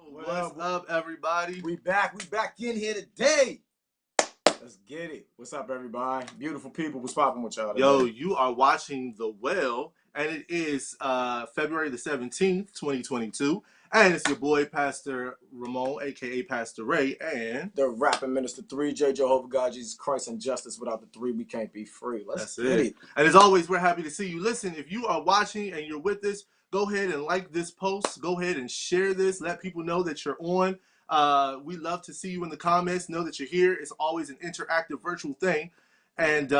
What's up, everybody? We back in here today. Let's get it. What's up, everybody? Beautiful people. What's popping with y'all today? Yo, you are watching The Well, and it is February the 17th, 2022. And it's your boy, Pastor Ramon, a.k.a. Pastor Ray, and the rapping minister 3J, Jehovah God, Jesus Christ, and justice. Without the three, we can't be free. Let's get it. And as always, we're happy to see you. Listen, if you are watching and you're with us, go ahead and like this post. Go ahead and share this. Let people know that you're on. We love to see you in the comments. Know that you're here. It's always an interactive virtual thing. And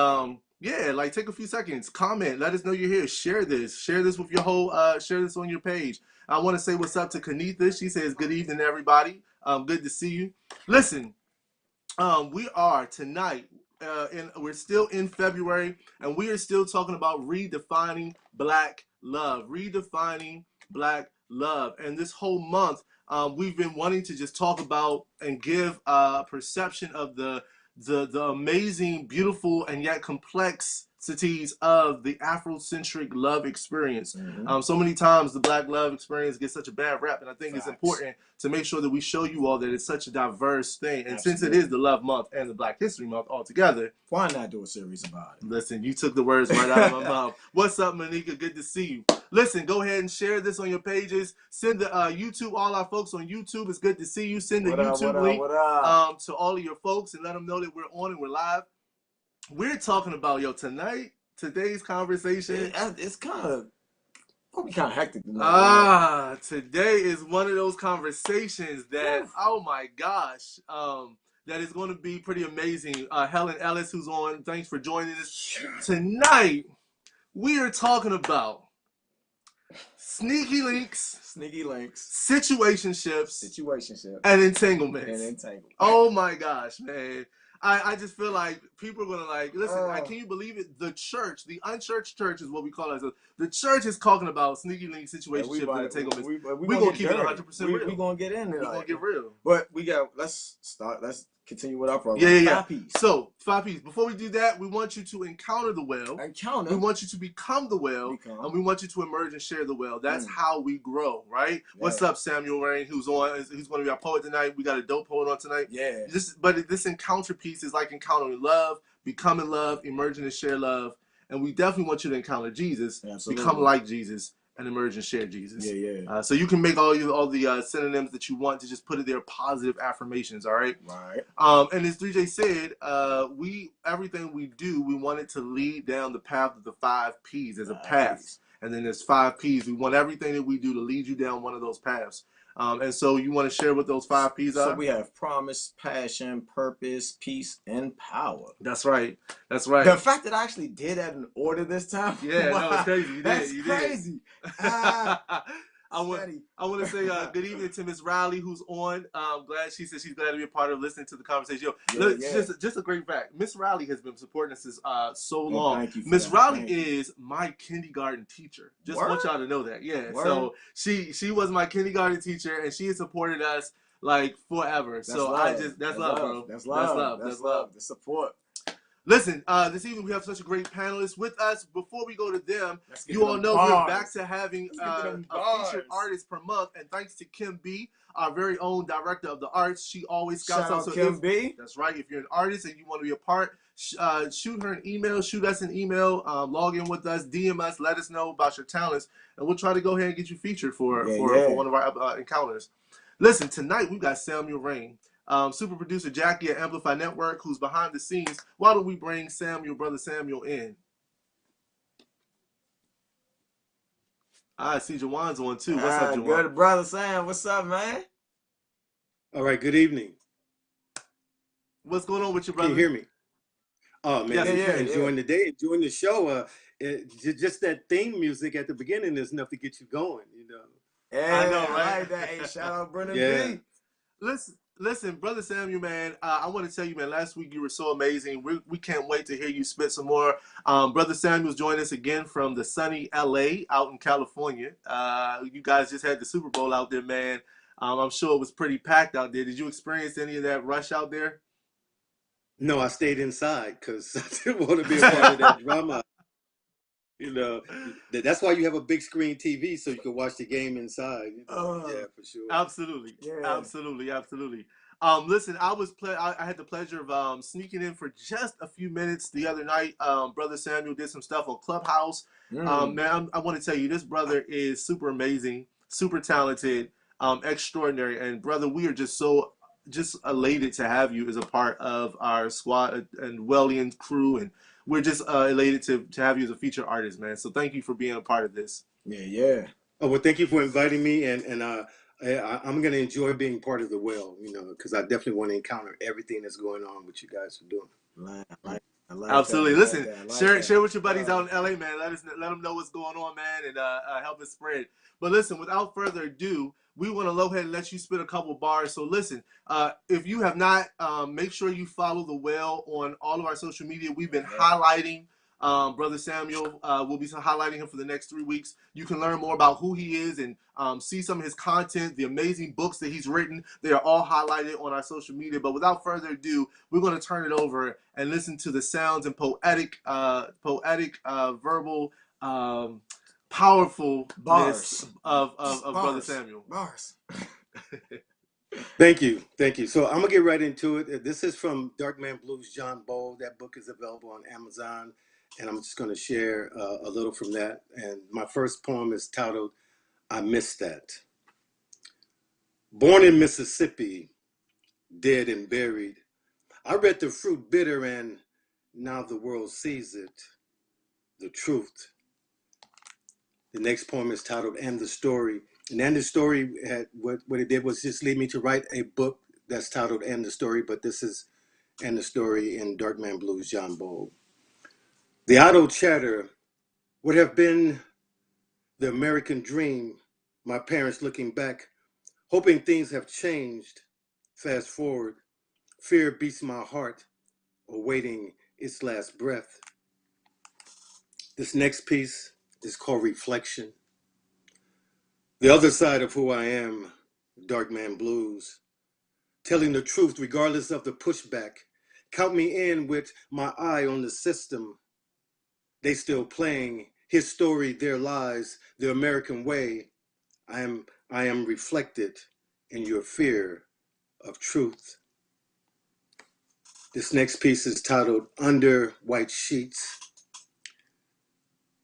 yeah, like take a few seconds, comment, let us know you're here. Share this with your whole, share this on your page. I want to say what's up to Kanitha. She says, good evening, everybody. Good to see you. Listen, we are tonight, we're still in February, and we are still talking about redefining Black love. Redefining Black love. And this whole month, we've been wanting to just talk about and give a perception of the amazing, beautiful, and yet complexities of the Afrocentric love experience. So many times the Black love experience gets such a bad rap, and I think it's important to make sure that we show you all that it's such a diverse thing. And since it is the Love Month and the Black History Month all together, why not do a series about it? Listen, you took the words right out of my mouth. What's up, Monica? Good to see you. Listen, go ahead and share this on your pages. Send the YouTube, all our folks on YouTube. It's good to see you. Send the YouTube link to all of your folks and let them know that we're on and we're live. We're talking about, today's conversation. It's kind of hectic tonight. Today is one of those conversations that, oh my gosh, that is going to be pretty amazing. Helen Ellis, who's on, thanks for joining us. Tonight, we are talking about sneaky links, situationships, and entanglements. Oh my gosh, man. I just feel like people are going to like, listen, can you believe it? The church, the unchurched church is what we call it. The church is talking about sneaky link, situationships, and entanglements. We're going to keep it 100% real. We're going to get in there. We're going to get real. But let's continue with our program. Yeah. 5 P's. So, 5 P's. Before we do that, we want you to encounter the well. We want you to become the well. And we want you to emerge and share the well. That's how we grow, right? Yeah. What's up, Samuel Rain, who's going to be our poet tonight. We got a dope poet on tonight. Yeah. But this encounter piece is like encountering love, becoming love, emerging and share love. And we definitely want you to encounter Jesus, become like Jesus, and emerge and share Jesus. Yeah. So you can make all the synonyms that you want to just put it there, positive affirmations. All right. Right. And as 3J said, everything we do, we want it to lead down the path of the 5 P's. There's a path, and then there's 5 P's. We want everything that we do to lead you down one of those paths. And so you want to share what those 5 P's are? So we have promise, passion, purpose, peace, and power. That's right. The fact that I actually did that in order this time. Yeah, no, it's crazy. You did. Crazy. I want Steady. I want to say good evening to Miss Riley, who's on. Glad she said she's glad to be a part of listening to the conversation. Yo, look, just a great fact. Miss Riley has been supporting us since so long. Thank you for Miss that. Riley is my kindergarten teacher. Just Word? want y'all to know that. Yeah. Word? So she was my kindergarten teacher, and she has supported us like forever. That's so love. that's love, bro. That's love. That's love. The support. Listen, this evening we have such a great panelist with us. Before we go to them, you all know bars. we're back to having a featured artist per month, and thanks to Kim B, our very own director of the arts, she always scouts out. So Kim B. That's right. If you're an artist and you want to be a part, shoot her an email, shoot us an email, log in with us, DM us, let us know about your talents, and we'll try to go ahead and get you featured for one of our encounters. Listen, tonight we've got Samuel Rain. Super producer Jackie at Amplify Network, who's behind the scenes. Why don't we bring brother Samuel in? I see Jawan's on too. What's up, Jawan? Good brother Sam. What's up, man? All right. Good evening. What's going on with you, brother? Can you hear me? Oh man, enjoying the day, enjoying the show. Just that theme music at the beginning is enough to get you going. You know. Yeah, I know, right? I like that. Hey, shout out Brennen B. Listen, brother Samuel, man. I want to tell you, man. Last week you were so amazing. We can't wait to hear you spit some more. Brother Samuel's joining us again from the sunny LA out in California. You guys just had the Super Bowl out there, man. I'm sure it was pretty packed out there. Did you experience any of that rush out there? No, I stayed inside because I didn't want to be a part of that drama. You know, that's why you have a big screen TV so you can watch the game inside. You know? Yeah, for sure. Absolutely, absolutely. Listen, I had the pleasure of sneaking in for just a few minutes the other night. Brother Samuel did some stuff on Clubhouse. Man, I want to tell you, this brother is super amazing, super talented, extraordinary, and brother, we are just elated to have you as a part of our squad and Wellian crew, and we're just elated to have you as a featured artist, man. So thank you for being a part of this. Yeah. Oh, well, thank you for inviting me, and I'm going to enjoy being part of the Well, you know, because I definitely want to encounter everything that's going on what you guys are doing. I like Absolutely. That. Listen, share with your buddies out in LA, man. Let them know what's going on, man, and help it spread. But listen, without further ado, we want to go ahead and let you spit a couple bars. So listen, if you have not, make sure you follow the Well on all of our social media. We've been highlighting Brother Samuel. We'll be highlighting him for the next 3 weeks. You can learn more about who he is and see some of his content, the amazing books that he's written. They are all highlighted on our social media. But without further ado, we're going to turn it over and listen to the sounds and poetic verbal, powerful bars of Brother Samuel. Bars. Thank you. So I'm gonna get right into it. This is from Dark Man Blues, John Bowl. That book is available on Amazon, and I'm just gonna share a little from that. And my first poem is titled, "I Missed That." Born in Mississippi, dead and buried, I read the fruit bitter, and now the world sees it, the truth. The next poem is titled "And the Story." And the Story had what it did was just lead me to write a book that's titled "And the Story," but this is "And the Story" in Dark Man Blues, John Bowl. The idle chatter would have been the American dream, my parents looking back, hoping things have changed. Fast forward, fear beats my heart, awaiting its last breath. This next piece is called Reflection. The other side of who I am, Dark Man Blues. Telling the truth regardless of the pushback. Count me in with my eye on the system. They still playing his story, their lies, the American way. I am reflected in your fear of truth. This next piece is titled Under White Sheets.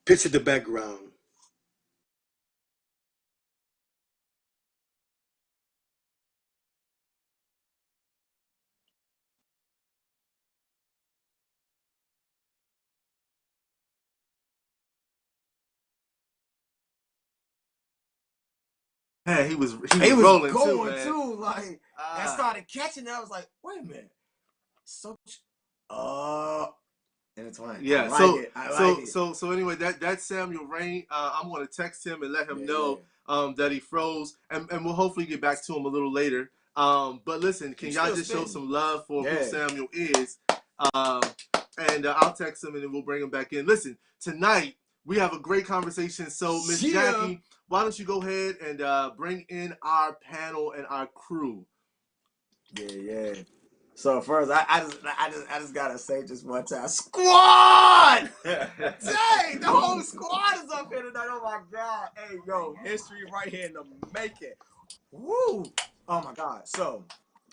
Picture the background. Man, he was rolling going too, like I started catching that. I was like, wait a minute. So intertwined. Yeah, I like it. So anyway, that's Samuel Rain. I'm gonna text him and let him know that he froze, and we'll hopefully get back to him a little later. But listen, can y'all just show some love for who Samuel is? And I'll text him and then we'll bring him back in. Listen, tonight we have a great conversation. So, Miss Jackie, why don't you go ahead and bring in our panel and our crew? Yeah. So first, I just gotta say just one time, squad! Dang, the whole squad is up here tonight. Oh my God! Hey, yo, history right here in the making. Woo! Oh my God! So,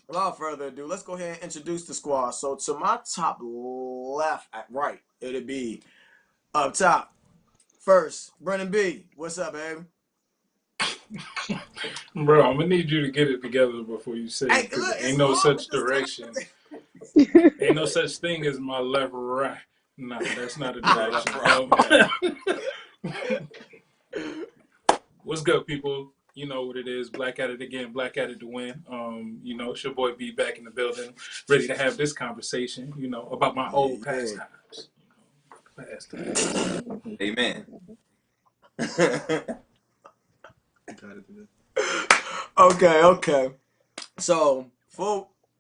without further ado, let's go ahead and introduce the squad. So to my top left, right, it'll be up top. First, Brennen B. What's up, baby? Bro, I'm gonna need you to get it together before you say it, because ain't no such direction. Ain't no such thing as my left right. No, that's not a direction. What's good, people? You know what it is. Black at it again. Black at it to win. You know, it's your boy B back in the building, ready to have this conversation. You know, about my old pastimes. Amen. Okay. So,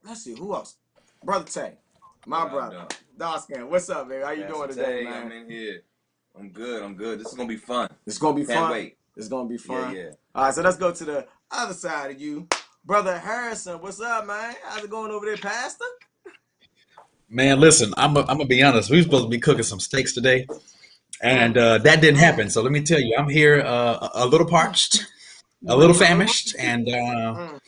let's see, who else? Brother Tay. My brother. Dawscan, what's up, baby? How you doing today, man? I'm in here. I'm good. This is going to be fun. It's going to be fun. Can't wait. It's going to be fun. Yeah. All right, so let's go to the other side of you. Brother Harrison, what's up, man? How's it going over there, Pastor? Man, listen, I'm gonna be honest. We were supposed to be cooking some steaks today, and that didn't happen. So let me tell you, I'm here a little parched, a little famished, and a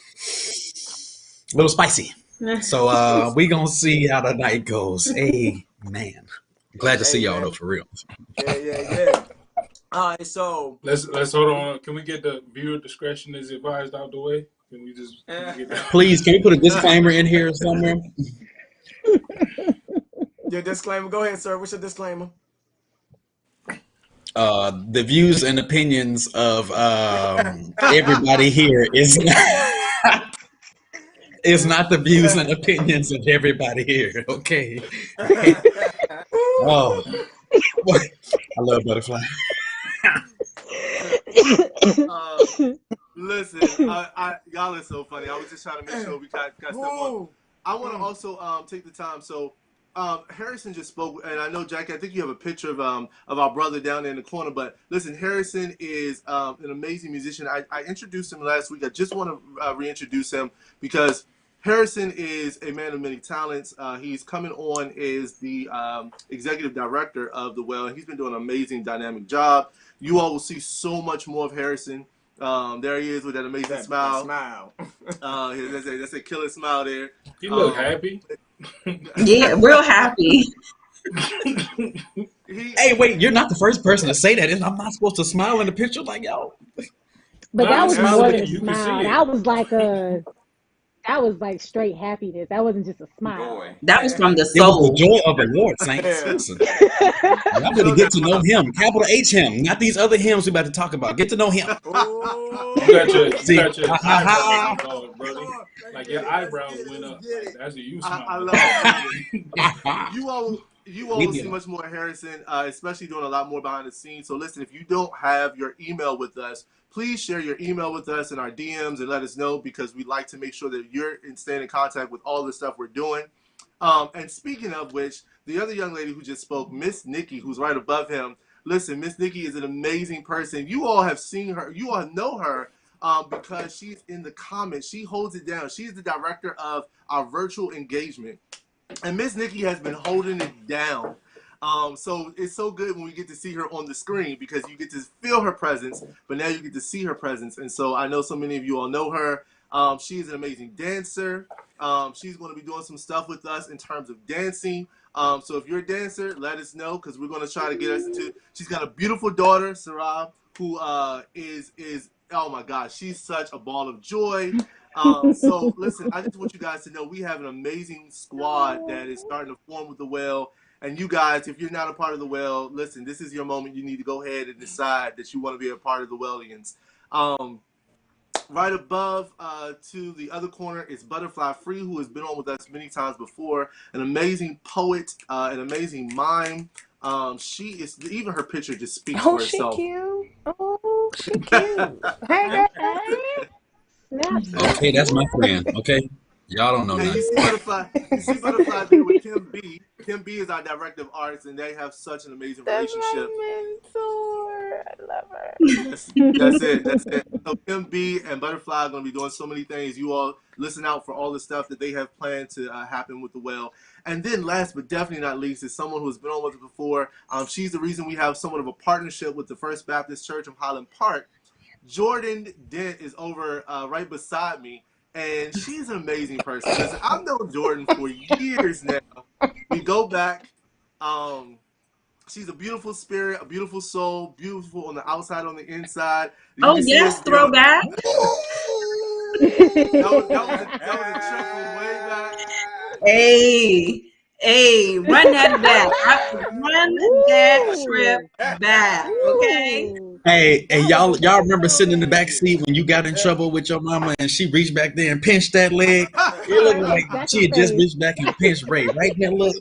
little spicy. So we gonna see how the night goes. Amen. Glad to see y'all though, for real. Yeah. All right, so let's hold on. Can we get the viewer discretion is advised out the way? Can we just get that? Please, can we put a disclaimer in here somewhere? Your disclaimer. Go ahead, sir. What's your disclaimer? The views and opinions of everybody here is not the views and opinions of everybody here. Okay. Oh, I love butterfly. Listen, y'all are so funny. I was just trying to make sure we got stuff on. I want to also take the time. So Harrison just spoke, and I know, Jackie, I think you have a picture of our brother down there in the corner. But listen, Harrison is an amazing musician. I introduced him last week. I just want to reintroduce him because Harrison is a man of many talents. He's coming on as the executive director of the Well, and he's been doing an amazing, dynamic job. You all will see so much more of Harrison. There he is with that amazing smile. That's a killer smile there. You look happy. Yeah, real happy. Hey, wait, you're not the first person to say that. I'm not supposed to smile in the picture like y'all. But that was more than a smile. That was like straight happiness. That wasn't just a smile. Boy. That was from the soul. It was the joy of the Lord, saints. Listen, y'all better get to know him. Capital H him, not these other hymns we about to talk about. Get to know him. You got your eyebrows going, brother. Like your eyebrows went up. Like, that's what you smile. I love it. You all will see much more Harrison, especially doing a lot more behind the scenes. So listen, if you don't have your email with us, please share your email with us in our DMs and let us know, because we'd like to make sure that you're staying in contact with all the stuff we're doing. And speaking of which, the other young lady who just spoke, Miss Nikki, who's right above him. Listen, Miss Nikki is an amazing person. You all have seen her. You all know her because she's in the comments. She holds it down. She's the director of our virtual engagement. And Miss Nikki has been holding it down. So it's so good when we get to see her on the screen, because you get to feel her presence, but now you get to see her presence. And so I know so many of you all know her. She's an amazing dancer. She's going to be doing some stuff with us in terms of dancing. So if you're a dancer, let us know, because we're going to try to get us into. She's got a beautiful daughter, Sarah, who is oh my gosh, she's such a ball of joy. So listen, I just want you guys to know we have an amazing squad that is starting to form with the Well. And you guys, if you're not a part of the Well, listen, this is your moment. You need to go ahead and decide that you want to be a part of the Wellians. Right above to the other corner is Butterfly Free, who has been on with us many times before. An amazing poet, an amazing mime. She is, even her picture just speaks Oh, for she itself. cute. Oh, she cute. Hey, girl. Hey, snap, snap, Okay, that's my snap. friend. Okay, y'all don't know And you nothing. see Butterfly. You see Butterfly there with Kim B. Kim B is our director of arts, and they have such an amazing That's relationship. my mentor. I love her. That's it. That's it. So Kim B and Butterfly are going to be doing so many things. You all listen out for all the stuff that they have planned to happen with the well. And then last but definitely not least is someone who's been on with us before. She's the reason we have somewhat of a partnership with the First Baptist Church of Highland Park. Jordan Dent is over right beside me, and she's an amazing person. Listen, I've known Jordan for years now. We go back. She's a beautiful spirit, a beautiful soul, beautiful on the outside, on the inside. You Oh can see yes, it. throwback. That was a trip from way back. Hey, run that back. Run that trip Woo, back. Okay. woo. Hey, That was a y'all remember sitting in the back Hey. seat when you got in trouble with your mama and she reached back there and pinched that leg? It looked right in like his back she of had just face. reached back and pinched Ray right there. Look,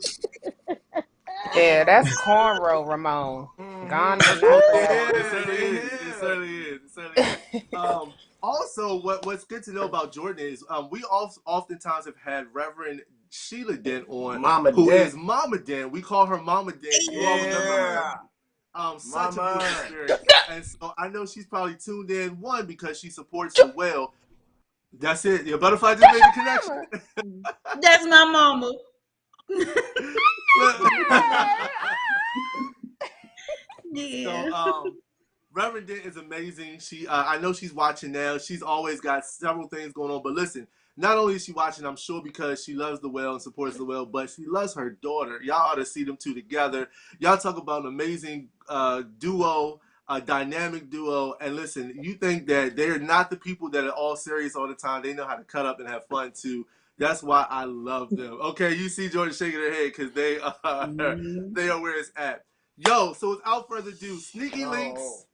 Yeah, that's cornrow, Ramon. Gone That's but not it. forgotten. It certainly is. It certainly is. It certainly is. Also, what's good to know about Jordan is we oftentimes have had Reverend Sheila Dent on, Mama who Dent. is Mama Dent. We call her Mama Dent. You all remember her. Such a Mama. beautiful spirit. And so I know she's probably tuned in, one, because she supports the well. That's it. Your butterfly just made the connection. That's my mama. Yeah. So, Reverend Dent is amazing. I know she's watching now. She's always got several things going on. But listen, not only is she watching, I'm sure because she loves the well and supports the well, but she loves her daughter. Y'all ought to see them two together. Y'all talk about an amazing duo, a dynamic duo. And listen, you think that they're not the people that are all serious all the time. They know how to cut up and have fun too. That's why I love them. Okay, you see Jordan shaking her head because they are where it's at. Yo, so without further ado, sneaky links,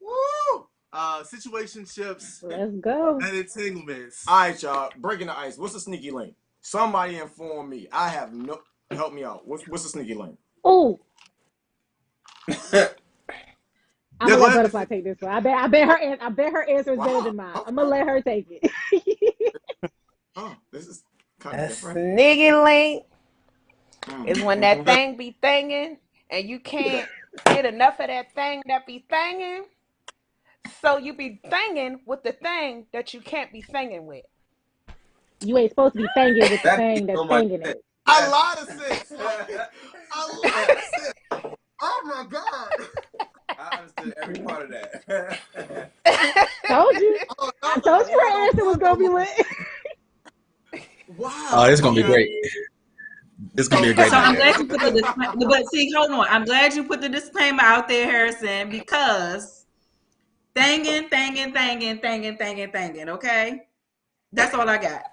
situationships, Let's go. and entanglements. All right, y'all. Breaking the ice. What's a sneaky link? Somebody inform me. I have no. Help me out. What's a sneaky link? Oh, I'm Yeah, gonna go let ahead. Butterfly take this one. I bet her answer is better than mine. Okay. I'm gonna let her take it. Oh, this is kind of A different. sniggy link is when that thing be thinging and you can't get enough of that thing that be thinging. So you be thinging with the thing that you can't be thinging with. You ain't supposed to be thanging with the That thing makes that's so much thanging sense. it. A lot of sense. A lot of sense. Oh my God. I understood every part of that. Told you. Oh, I told you her answer was gonna be lit. wow. oh, it's gonna be great. It's gonna be a great So I'm night. glad you put the disclaimer. But see, hold on. I'm glad you put the disclaimer out there, Harrison, because thanging. Okay, that's all I got.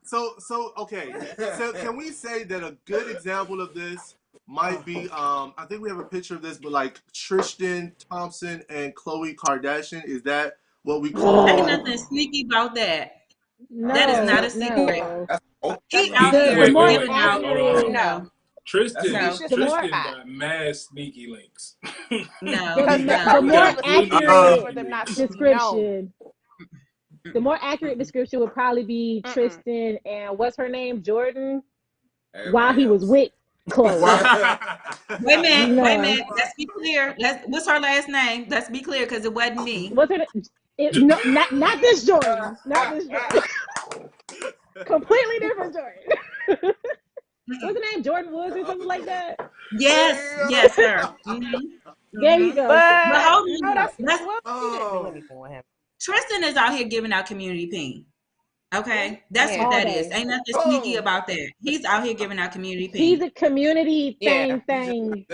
So okay. So can we say that a good example of this might be I think we have a picture of this, but like Tristan Thompson and Khloe Kardashian. Is that what we call? Ain't nothing sneaky about that. That is not No, a secret. no. He That's out The here more Wait. giving out. Hold on. accurate, no. Tristan No, the more got mad sneaky links. no, Because the the no. He more got purpose of plenty sneaky of links is accurate for sneaky them not links. to be known. description, the more accurate description would probably be Mm-mm. Tristan and what's her name, Jordan, while Everybody he was else. with Chloe. Wait a minute. No, Let's be clear. What's her last name? Let's be clear, because it wasn't me. what's her? No, not this Jordan, not this Jordan. Completely different Jordan. What's her name? Jordan Woods or something like that. Yes, sir. There you go. But But hold no, on. she didn't do anything with him. Tristan is out here giving out community ping. Okay, that's Yeah. what All that is. day. Ain't nothing sneaky about that. He's out here giving out community He's ping. a community Yeah. thing.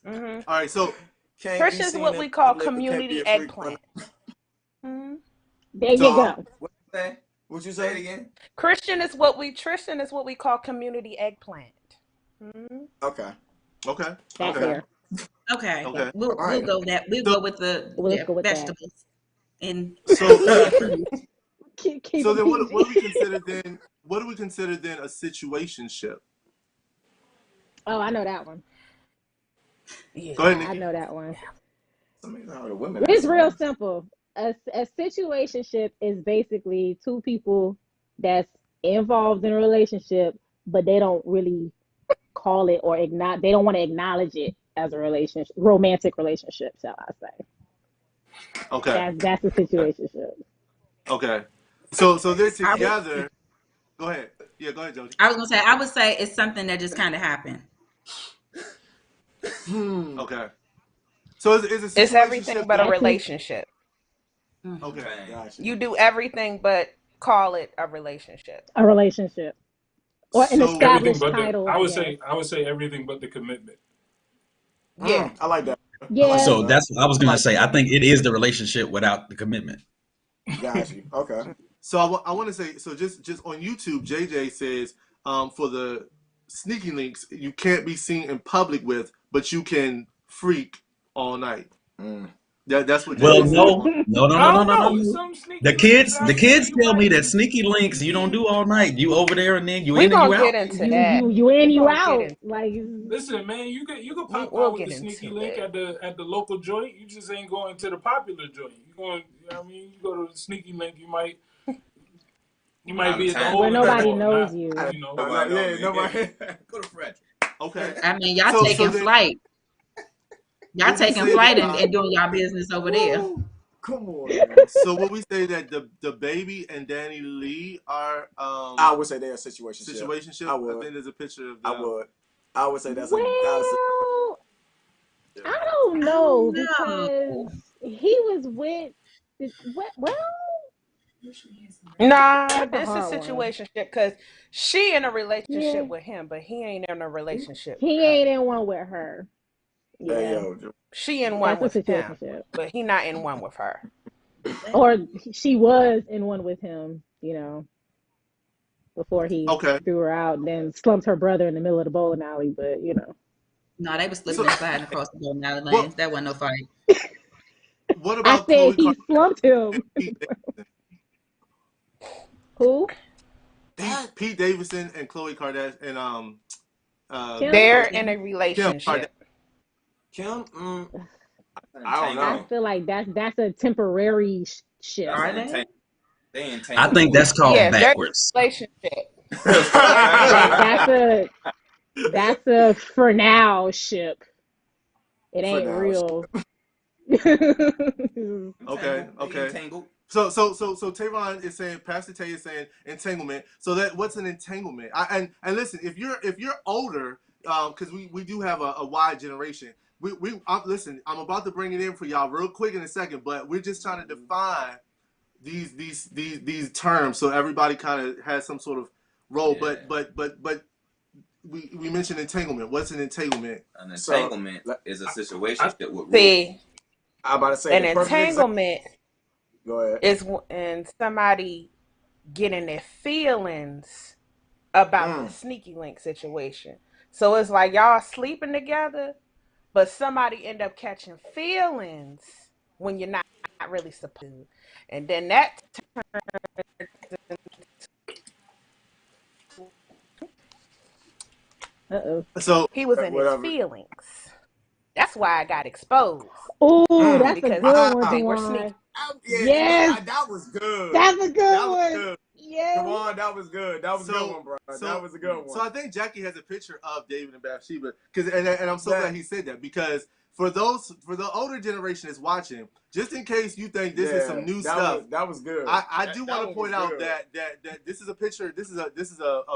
Mm-hmm. All right, so Can't be Christian's seen what in we call public, but can't be community a freak. eggplant. Mm-hmm. There you So go. What you say? What you Say it say? again. Tristan is what we call community eggplant. Mm-hmm. Okay. okay, That okay, there. Okay, okay. we'll All right. go that. We'll So go with the Well, let's go with that. vegetables and so food. Keep so it then what do we PG. consider then? What do we consider then a situationship? Oh, I know that one. Yeah. Go ahead, I Nikki. know that one. Some the women It's real answering. simple. A situationship is basically two people that's involved in a relationship, but they don't really call it or acknowledge. They don't want to acknowledge it as a relationship, romantic relationship, shall I say? Okay. That's a situationship. Okay. So they're I would, together. Go ahead. Yeah, go ahead, Jody. I was gonna say, I would say it's something that just kind of happened. Okay. So it's a It's everything situationship but a that. That's his relationship. Mhm. Okay. Bang. Gotcha. You do everything but call it a relationship. a relationship or an So Everything established but the. title, I guess. I would say everything but the commitment. Yeah. I like that. I like Yeah, So that. that's what I was I gonna like say. I think it is the relationship without the commitment. that. Got you. Okay. so I want to say so just on YouTube, JJ says for the sneaky links you can't be seen in public with, but you can freak all night. Mm. That's what Well, JJ said. no, no, no, I no, no, don't no, no, know. no. Some sneaky The links kids, the out there, kids you tell me might. that sneaky links you don't do all night. You over there and then you We in and gonna you get out. into you that. you you in, We you gonna get out. into. Like Listen, man, you can pop We'll out with get the sneaky into link it. at the local joint. You just ain't going to the popular joint. You going, you know what I mean, you go to the sneaky link, you might Out of be at the town. where hole in the nobody wall, knows not you. you know. No, Nobody know yeah, me. nobody. Go to Frederick. Okay. I mean, y'all So taking then flight. Y'all what we taking say flight that and doing y'all business over there. Woo! Come on, man. so what we say that the baby and Danny Lee are I would say they're a situationship. situationship. I I would. think there's a picture of I them. would. I would say that's a. Well, Yeah. I don't I know don't because know. he was with. Well, Nah, that's a this is hard one. situationship because she in a Yeah, relationship with him, but he ain't in a relationship with he her. ain't in one with her. Hey Yeah, yo, She in one that's a with him, situationship. but he not in one with her. Or she was in one with him. Before he Okay. threw her out, and then slumped her brother in the middle of the bowling alley. But No, they were slipping So and sliding across the bowling alley what lanes. That wasn't no fight. what I about said Khloe he Kardashian slumped and him. Pete Davidson? Who? that Pete Davidson and Khloe Kardashian and Kim? They're Khloe in a Kim Kardashian. relationship. Kim. That's I don't I know. entanglement. feel like that's a temporary ship. That's Are an they? entanglement. They I entangled. think that's called Yes, they're in backwards. a relationship. That's a for now ship. It For ain't now. real. Okay, Entangled. They okay. entangled. So Tavon is saying, Pastor Tay is saying entanglement. So that what's an entanglement? And listen, if you're older, because we do have a wide generation. Listen, I'm about to bring it in for y'all real quick in a second, but we're just trying to define these terms so everybody kind of has some sort of role. Yeah. But we mentioned entanglement. What's an entanglement? An So entanglement is a I, situationship with rules. See, I'm about to say an the perfect example. entanglement Go ahead. is when somebody getting their feelings about the sneaky link situation. So it's like y'all sleeping together, but somebody end up catching feelings when you're not really supposed to. And then that Uh-oh. So he was in his Whatever. feelings. That's why I got exposed. Oh, that's a Because good one, Wow. they were sneaky. Juwan. Yeah, Yes, that was good. that's a That good was one. good. Yes. Devon, that was good. That was a good one, bro. That was a good So one. I think Jackie has a picture of David and Bathsheba and I'm so That- glad he said that because for the older generation that's watching, just in case you think this is some new stuff, that was good. I do That want to one point was out good. that this is a picture. This is a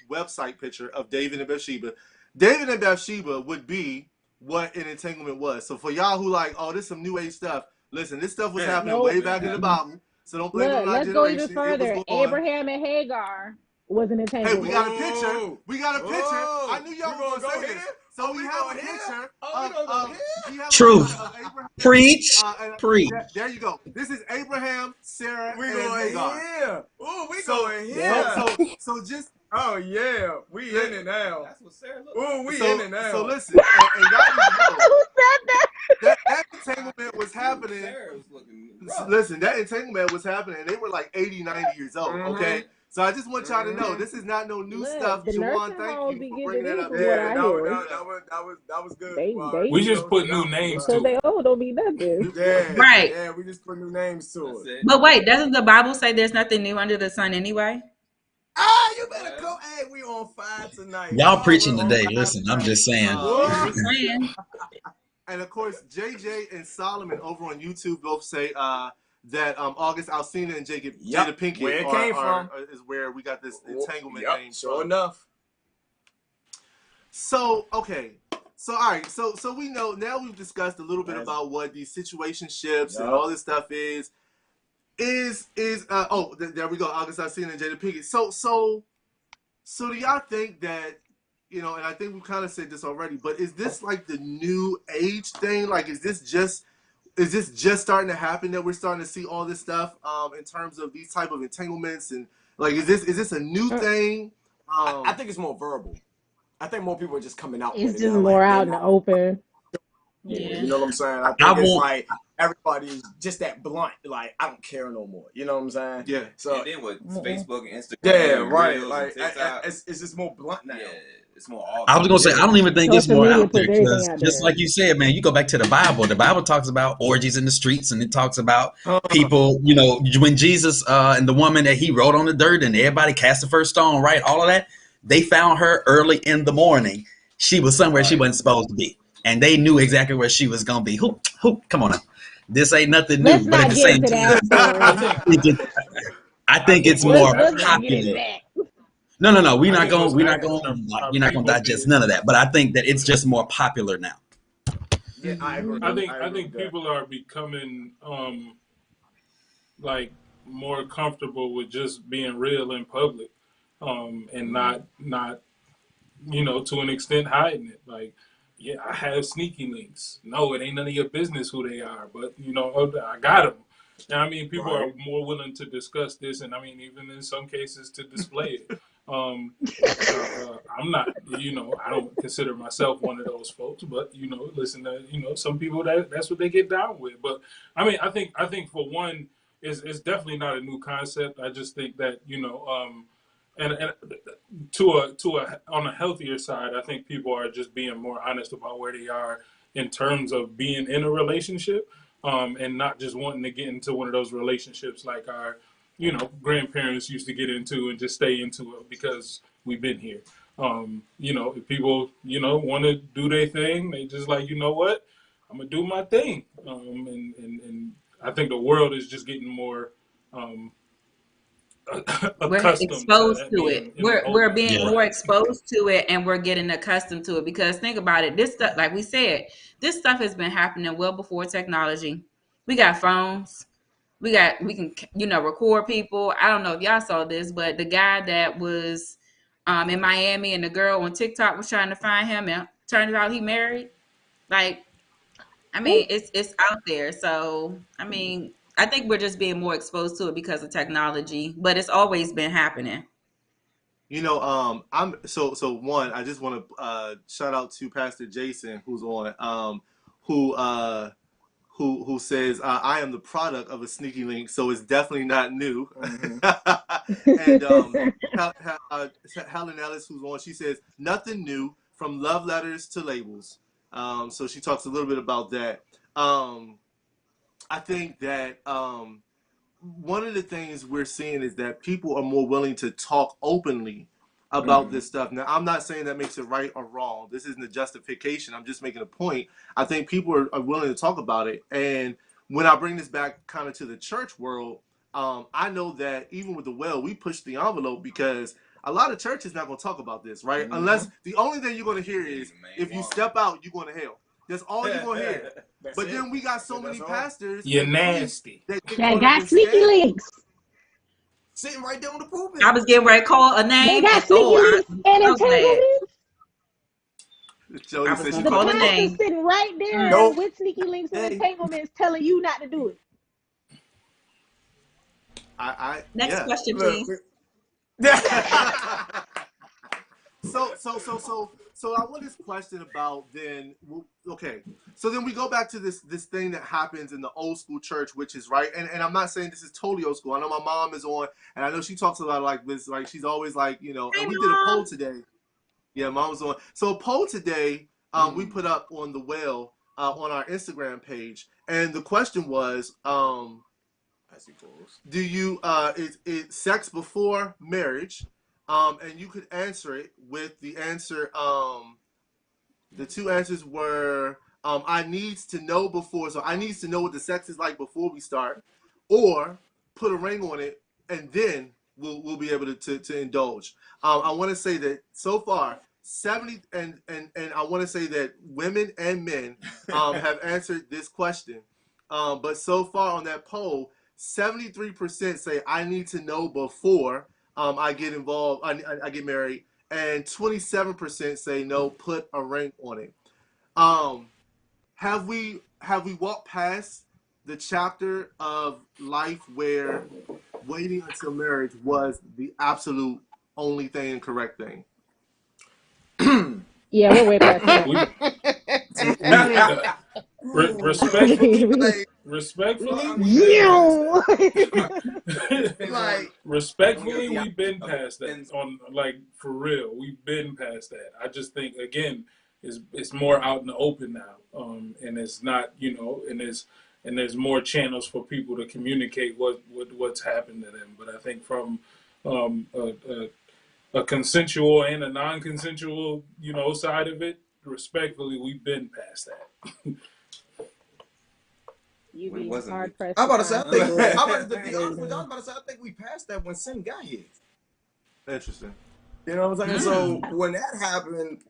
website picture of David and Bathsheba. David and Bathsheba would be what an entanglement was. So for y'all who like, oh, this is some new age stuff. Listen, this stuff was happening Nope. way back in the Bible. So don't blame it Look, on our let's go even generation. It was further. going on. Abraham and Hagar was an Hey, we entanglement. got a picture. We got a picture. I knew y'all We were gonna gonna go say here? this. So We we have going a here? picture We gonna go here? we have a Truth. picture of Abraham. Preach. And Preach. there you go. This is Abraham, Sarah, We and going Hagar. here. Ooh, we So going here. Yeah. so just Oh yeah, we in it now. That's what Sarah looked like. Ooh, we so in it now. so listen, and y'all need to know Who said that? that entanglement was happening. Sarah was looking rough. Listen, that entanglement was happening. They were like 80, 90 years old. Okay. So I just want y'all to know this is not no new Look, stuff. the Jawan, nursing thank homes you be for getting bringing it that in up. from what Yeah, I that hear. was good. They We You just know, put new out, names because to they it. old don't mean nothing. Yeah, Right. yeah, we just put new names to That's it. it. But wait, doesn't the Bible say there's nothing new under the sun anyway? You better go. Hey, we on fire tonight. Y'all Oh, preaching we're on today. fire Listen, I'm tonight. just saying. I'm just saying. And of course, JJ and Solomon over on YouTube both say that August Alsina and Jada Pinkett where it came from is where we got this entanglement name sure from. enough. So okay, so all right, so we know now we've discussed a little bit about what these situationships and all this stuff is. There we go, August Alsina and Jada Pinkett. So do y'all think that, and I think we kind of said this already, but is this like the new age thing? Like, is this just starting to happen that we're starting to see all this stuff in terms of these type of entanglements, and like, is this a new thing? I think it's more verbal. I think more people are just coming out It's with it just now. more Like, out in the open. Yeah, you know what I'm saying? I I think it's won't. like everybody's just that blunt. Like, I don't care no more. You know what I'm saying? Yeah. So And then with Facebook and Instagram, yeah, and right. Reels Like, and TikTok, it's just more blunt now. yeah, it's more I was obvious. gonna say I don't even think it's Social more media out there puts everything because out just there. like you said, man, you go back to the Bible. The Bible talks about orgies in the streets, and it talks about people. When Jesus and the woman that he wrote on the dirt, and everybody cast the first stone, right? All of that. They found her early in the morning. She was somewhere she wasn't supposed to be, and they knew exactly where she was gonna be. Who? Come on now. This ain't nothing Let's new, but at not the get same into that time, story. I think it's What's more Let's not happening? get into popular. that. No. We're I not think going. what's We're not happening going. are We're not going to people digest being. none of that. But I think that it's just more popular now. Yeah, I agree. I agree think with that. people are becoming like more comfortable with just being real in public, and not to an extent hiding it. Like, yeah, I have sneaky links. No, it ain't none of your business who they are, but I got them. And I mean, people are more willing to discuss this, and I mean, even in some cases, to display it. I'm not, I don't consider myself one of those folks, but listen to, some people that's what they get down with. But I mean, I think for one, it's definitely not a new concept. I just think that and on a healthier side, I think people are just being more honest about where they are in terms of being in a relationship, and not just wanting to get into one of those relationships like our grandparents used to get into and just stay into it because we've been here. If people want to do their thing, they just like, you know what, I'm gonna do my thing. And I think the world is just getting more We're accustomed to exposed that to it. being in an We're open being Yeah. more environment. exposed to it, and we're getting accustomed to it. Because think about it, this stuff, like we said, this stuff has been happening well before technology. We got phones. We can record people. I don't know if y'all saw this, but the guy that was in Miami and the girl on TikTok was trying to find him, and turned out he married. Like, I mean, it's out there. So, I mean, I think we're just being more exposed to it because of technology, but it's always been happening. I'm so one. I just want to shout out to Pastor Jason, who's on, who who says I am the product of a sneaky link, so it's definitely not new. And Helen Ellis, who's on, she says nothing new from love letters to labels. So she talks a little bit about that. I think that one of the things we're seeing is that people are more willing to talk openly about this stuff. Now, I'm not saying that makes it right or wrong. This isn't a justification. I'm just making a point. I think people are willing to talk about it. And when I bring this back kind of to the church world, I know that even with the well, we push the envelope because a lot of churches not going to talk about this, right? Unless the only thing you're going to hear is if you step out, you're going to hell. That's all you're going to hear. But then we got so many pastors You're and nasty. that get That caught up got in sneaky scandal. links. Sitting right there on the pulpit. I was getting ready to call a They name, got and sneaky links and so glad. entanglements. Jody I was said she's gonna The about call to a call. pastor name. sitting right there Nope. with sneaky links and Hey. entanglements telling you not to do it. Next Yeah. question, Look. please. so I want this question about then. Okay, so then we go back to this thing that happens in the old school church, which is right. And I'm not saying this is totally old school. I know my mom is on, and I know she talks about like this. Like she's always like, you know. Hey, And we did a Mom. poll today. Yeah, mom was on. So a poll today, we put up on the well on our Instagram page, and the question was, do you is sex before marriage? And you could answer it with the answer. The two answers were I needs to know before, so I needs to know what the sex is like before we start, or put a ring on it and then we'll be able to indulge. I want to say that so far 70 and I want to say that women and men have answered this question, but so far on that poll, 73% say I need to know before I get involved. I get married, and 27% say no, put a ring on it. Have we walked past the chapter of life where waiting until marriage was the absolute only thing and correct thing? Yeah, we're way past that. Respectfully, we've been past that. On like for real, we've been past that. I just think again, it's more out in the open now, and it's not, you know, and there's more channels for people to communicate what's happened to them. But I think from a consensual and a non-consensual, you know, side of it, respectfully, we've been past that. You be hard pressed. I'm about to say, I think I think we passed that when sin got here. Interesting. You know what I'm saying? So when that happened,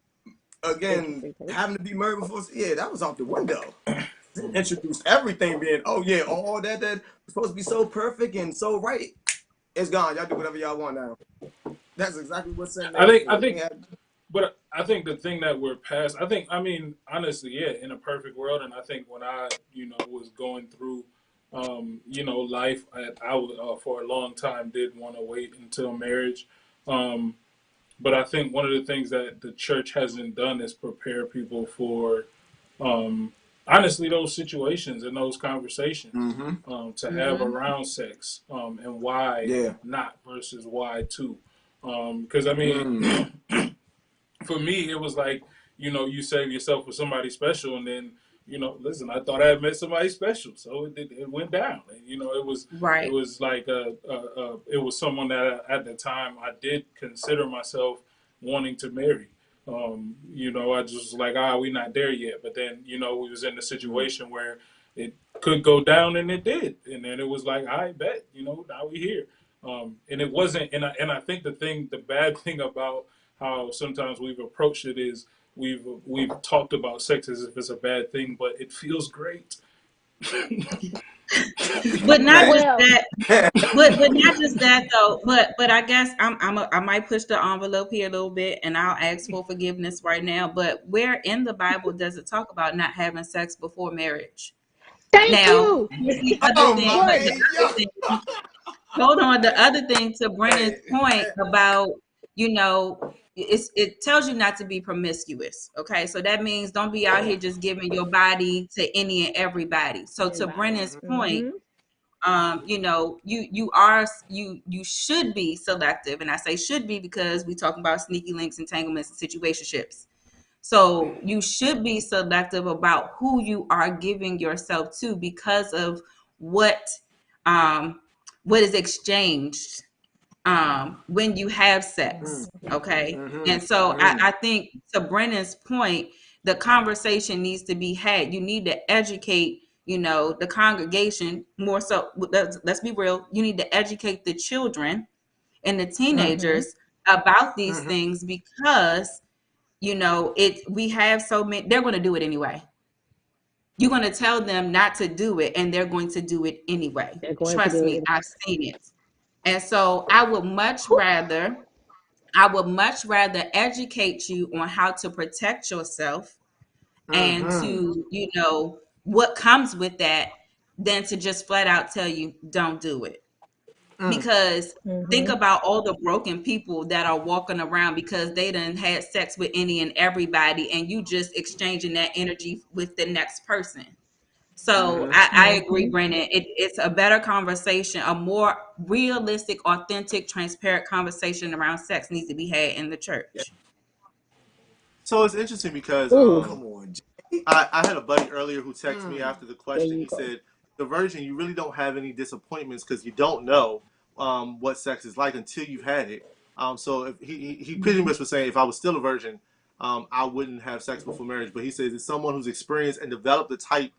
again, having to be married before, yeah, that was out the window. Introduced everything being, oh yeah, all that was supposed to be so perfect and so right, it's gone. Y'all do whatever y'all want now. That's exactly what sin. I think, but I think the thing that we're past, I mean, honestly, yeah, in a perfect world, and I think when I, you know, was going through, you know, life, I for a long time did want to wait until marriage. But I think one of the things that the church hasn't done is prepare people for, honestly, those situations and those conversations to have around sex, and why not versus why too. Because I mean, for me, it was like, you know, you save yourself for somebody special, and then, you know, listen, I thought I had met somebody special, so it went down. And, you know, it was Right. It was like it was someone that at the time I did consider myself wanting to marry. You know, I just was like, we're not there yet. But then, you know, we was in a situation where it could go down, and it did. And then it was like, I bet, you know, now we here. And it wasn't, and I think the bad thing about how sometimes we've approached it is we've talked about sex as if it's a bad thing, but it feels great. But not just that. But not just that though. But I guess I might push the envelope here a little bit, and I'll ask for forgiveness right now. But where in the Bible does it talk about not having sex before marriage? Thank you. The other thing, hold on. The other thing, to Brennan's point about, you know, it tells you not to be promiscuous. Okay, so that means don't be out here just giving your body to any and everybody. So to Brennan's point, you know, you should be selective, and I say should be because we talking about sneaky links, entanglements, and situationships. So you should be selective about who you are giving yourself to because of what is exchanged when you have sex. Okay. And so I think to Brennan's point, the conversation needs to be had. You need to educate, you know, the congregation more so. Let's be real. You need to educate the children and the teenagers about these things because, you know, we have so many, they're going to do it anyway. You're going to tell them not to do it, and they're going to do it anyway. Trust me, I've seen it. And so I would much rather educate you on how to protect yourself and to, you know, what comes with that than to just flat out tell you don't do it. Because think Mhm. about all the broken people that are walking around because they done had sex with any and everybody, and you just exchanging that energy with the next person. So I agree, Mhm. Brennan. It's a better conversation, a more realistic, authentic, transparent conversation around sex needs to be had in the church. So it's interesting because Ooh, Come on, Jay. I had a buddy earlier who texted me after the there question. you He go. said, "The virgin, you really don't have any disappointments because you don't know what sex is like until you've had it." So if he pretty much was saying, if I was still a virgin, I wouldn't have sex before marriage. But he says, it's someone who's experienced and developed the type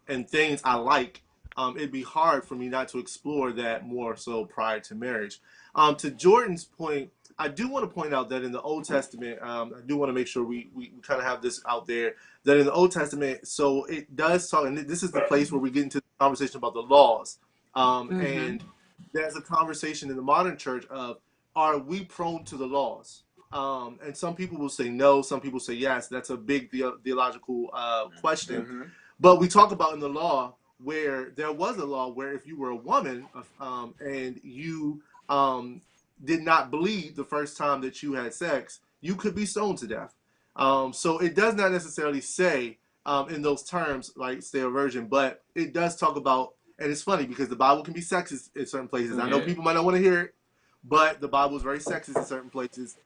and things I like, it'd be hard for me not to explore that more so prior to marriage. To Jordan's point, I do want to point out that in the Old Testament, I do want to make sure we kind of have this out there, that in the Old Testament, so it does talk, and this is the place where we get into the conversation about the laws. And there's a conversation in the modern church of, are we prone to the laws? And some people will say no, some people say yes. That's a big theological question. But we talk about in the law where there was a law where if you were a woman and you did not bleed the first time that you had sex, you could be stoned to death. So it does not necessarily say in those terms like stay a virgin, but it does talk about, and it's funny because the Bible can be sexist in certain places. I know people might not want to hear it, but the Bible is very sexist in certain places.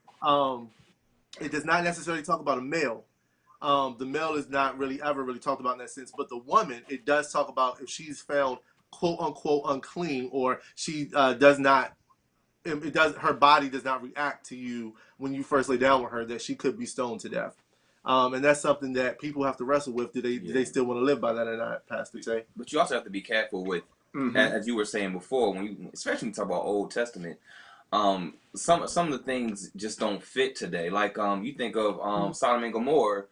It does not necessarily talk about a male. The male is not really ever really talked about in that sense, but the woman, it does talk about if she's found quote unquote unclean, or she does not, it does, her body does not react to you when you first lay down with her, that she could be stoned to death. And that's something that people have to wrestle with. Do they still want to live by that or not, Pastor Tay? But you also have to be careful with, as you were saying before, when you, especially when you talk about Old Testament, some of the things just don't fit today. Like you think of Sodom and Gomorrah,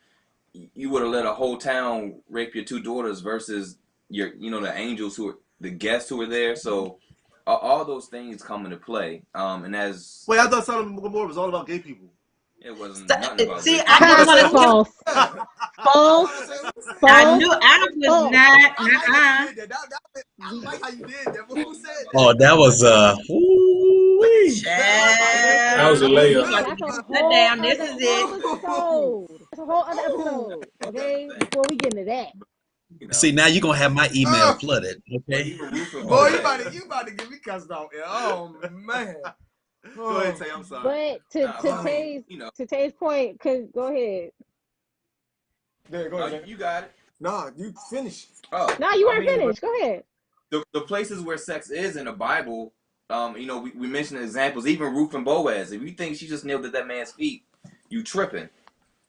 you would have let a whole town rape your two daughters versus your, the angels who were the guests who were there. So all those things come into play. And as Wait, I thought Sodom and Gomorrah was all about gay people. it wasn't nothing about See, gay I people. just want to give. False. False. I False. knew I was False. not. I like how you did that. I We like how you did that. But who said that? Oh, that was ooh-wee. That was a Child, we layup. about to That's a get shut whole down. This other is it. episode. That's a whole other episode. Okay, before we get into that. See, now you're gonna have my email flooded. But Okay. even Ruth and Boy, Boaz. you about to get me cussed out. Oh man. Go ahead, Tay. I'm sorry. But to Tay's point, could go ahead. Yeah, go ahead. You got it. Nah, you finish. Oh, No, you I weren't mean, finished. Go ahead. the places where sex is in the Bible, we mentioned examples, even Ruth and Boaz. If you think she just kneeled at that man's feet, you tripping.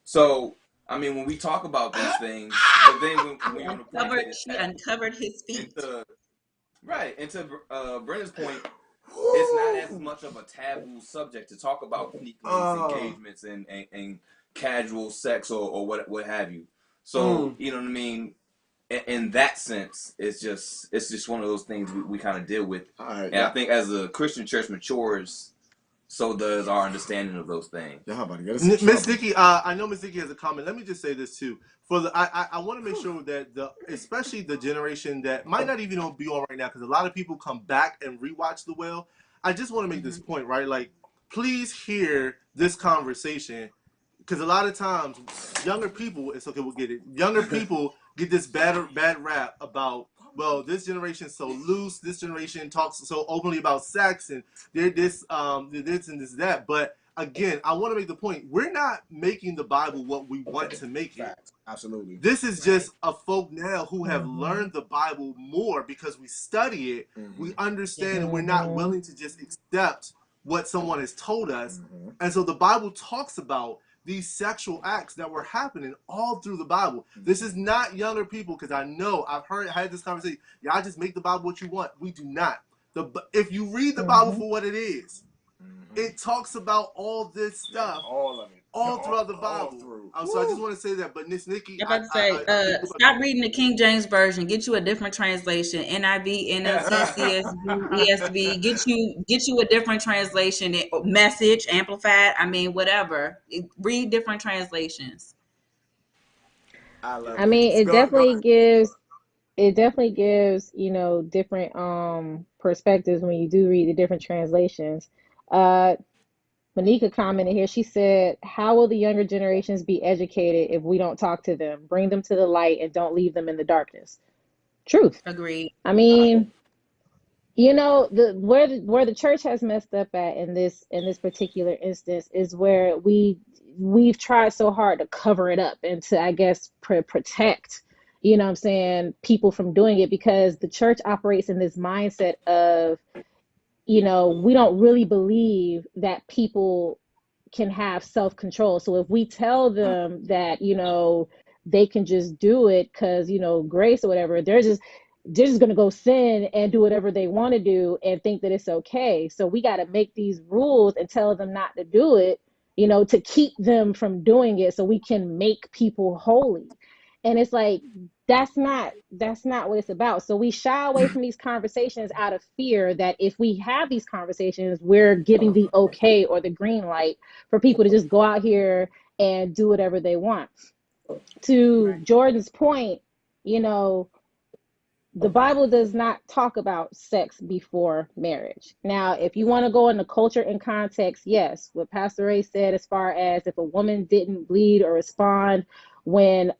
So, I mean, when we talk about these things, but then when you're on the point that She uncovered his feet. and to Brenda's point, it's not as much of a taboo subject to talk about sneaking engagements and casual sex or what have you. So, you know what I mean? In that sense, it's just one of those things we kind of deal with. And I think as the Christian church matures, so does our understanding of those things. Y'all about to get us in Miss trouble. Nikki, I know Miss Nikki has a comment. Let me just say this too. I want to make sure that especially the generation that might not even be on right now, because a lot of people come back and rewatch The Well. I just want to make this point, right? Like, please hear this conversation, because a lot of times younger people, it's okay, we'll get it. Younger people get this bad rap about, well, this generation is so loose. This generation talks so openly about sex and they're this and this that. But again, I want to make the point: we're not making the Bible what we want to make it. Absolutely. This is just a folk now who have learned the Bible more because we study it. We understand, and we're not willing to just accept what someone has told us. And so the Bible talks about these sexual acts that were happening all through the Bible. This is not younger people, because I know I had this conversation. Y'all just make the Bible what you want. We do not. If you read the Bible for what it is, it talks about all this stuff. All of it. All throughout the Bible. So I just want to say that. But Miss Nikki, I'm about to say, stop reading the King James version. Get you a different translation. NIV, NLT, CSB, ESV. Get you a different translation. Message, amplified. I mean, whatever. Read different translations. I mean, it definitely gives different perspectives when you do read the different translations. Monica commented here. She said, "How will the younger generations be educated if we don't talk to them, bring them to the light, and don't leave them in the darkness?" Truth. Agreed. I mean, you know, where the church has messed up at in this particular instance is where we've tried so hard to cover it up and to, I guess, protect, you know what I'm saying, people from doing it, because the church operates in this mindset of, you know, we don't really believe that people can have self-control. So if we tell them that, you know, they can just do it because, you know, grace or whatever, they're just going to go sin and do whatever they want to do and think that it's okay. So we got to make these rules and tell them not to do it, you know, to keep them from doing it so we can make people holy. And it's like, that's not what it's about. So we shy away from these conversations out of fear that if we have these conversations, we're giving the okay or the green light for people to just go out here and do whatever they want. To Jordan's point, you know, the Bible does not talk about sex before marriage. Now, if you want to go into culture and context, yes, what Pastor Ray said, as far as if a woman didn't bleed or respond when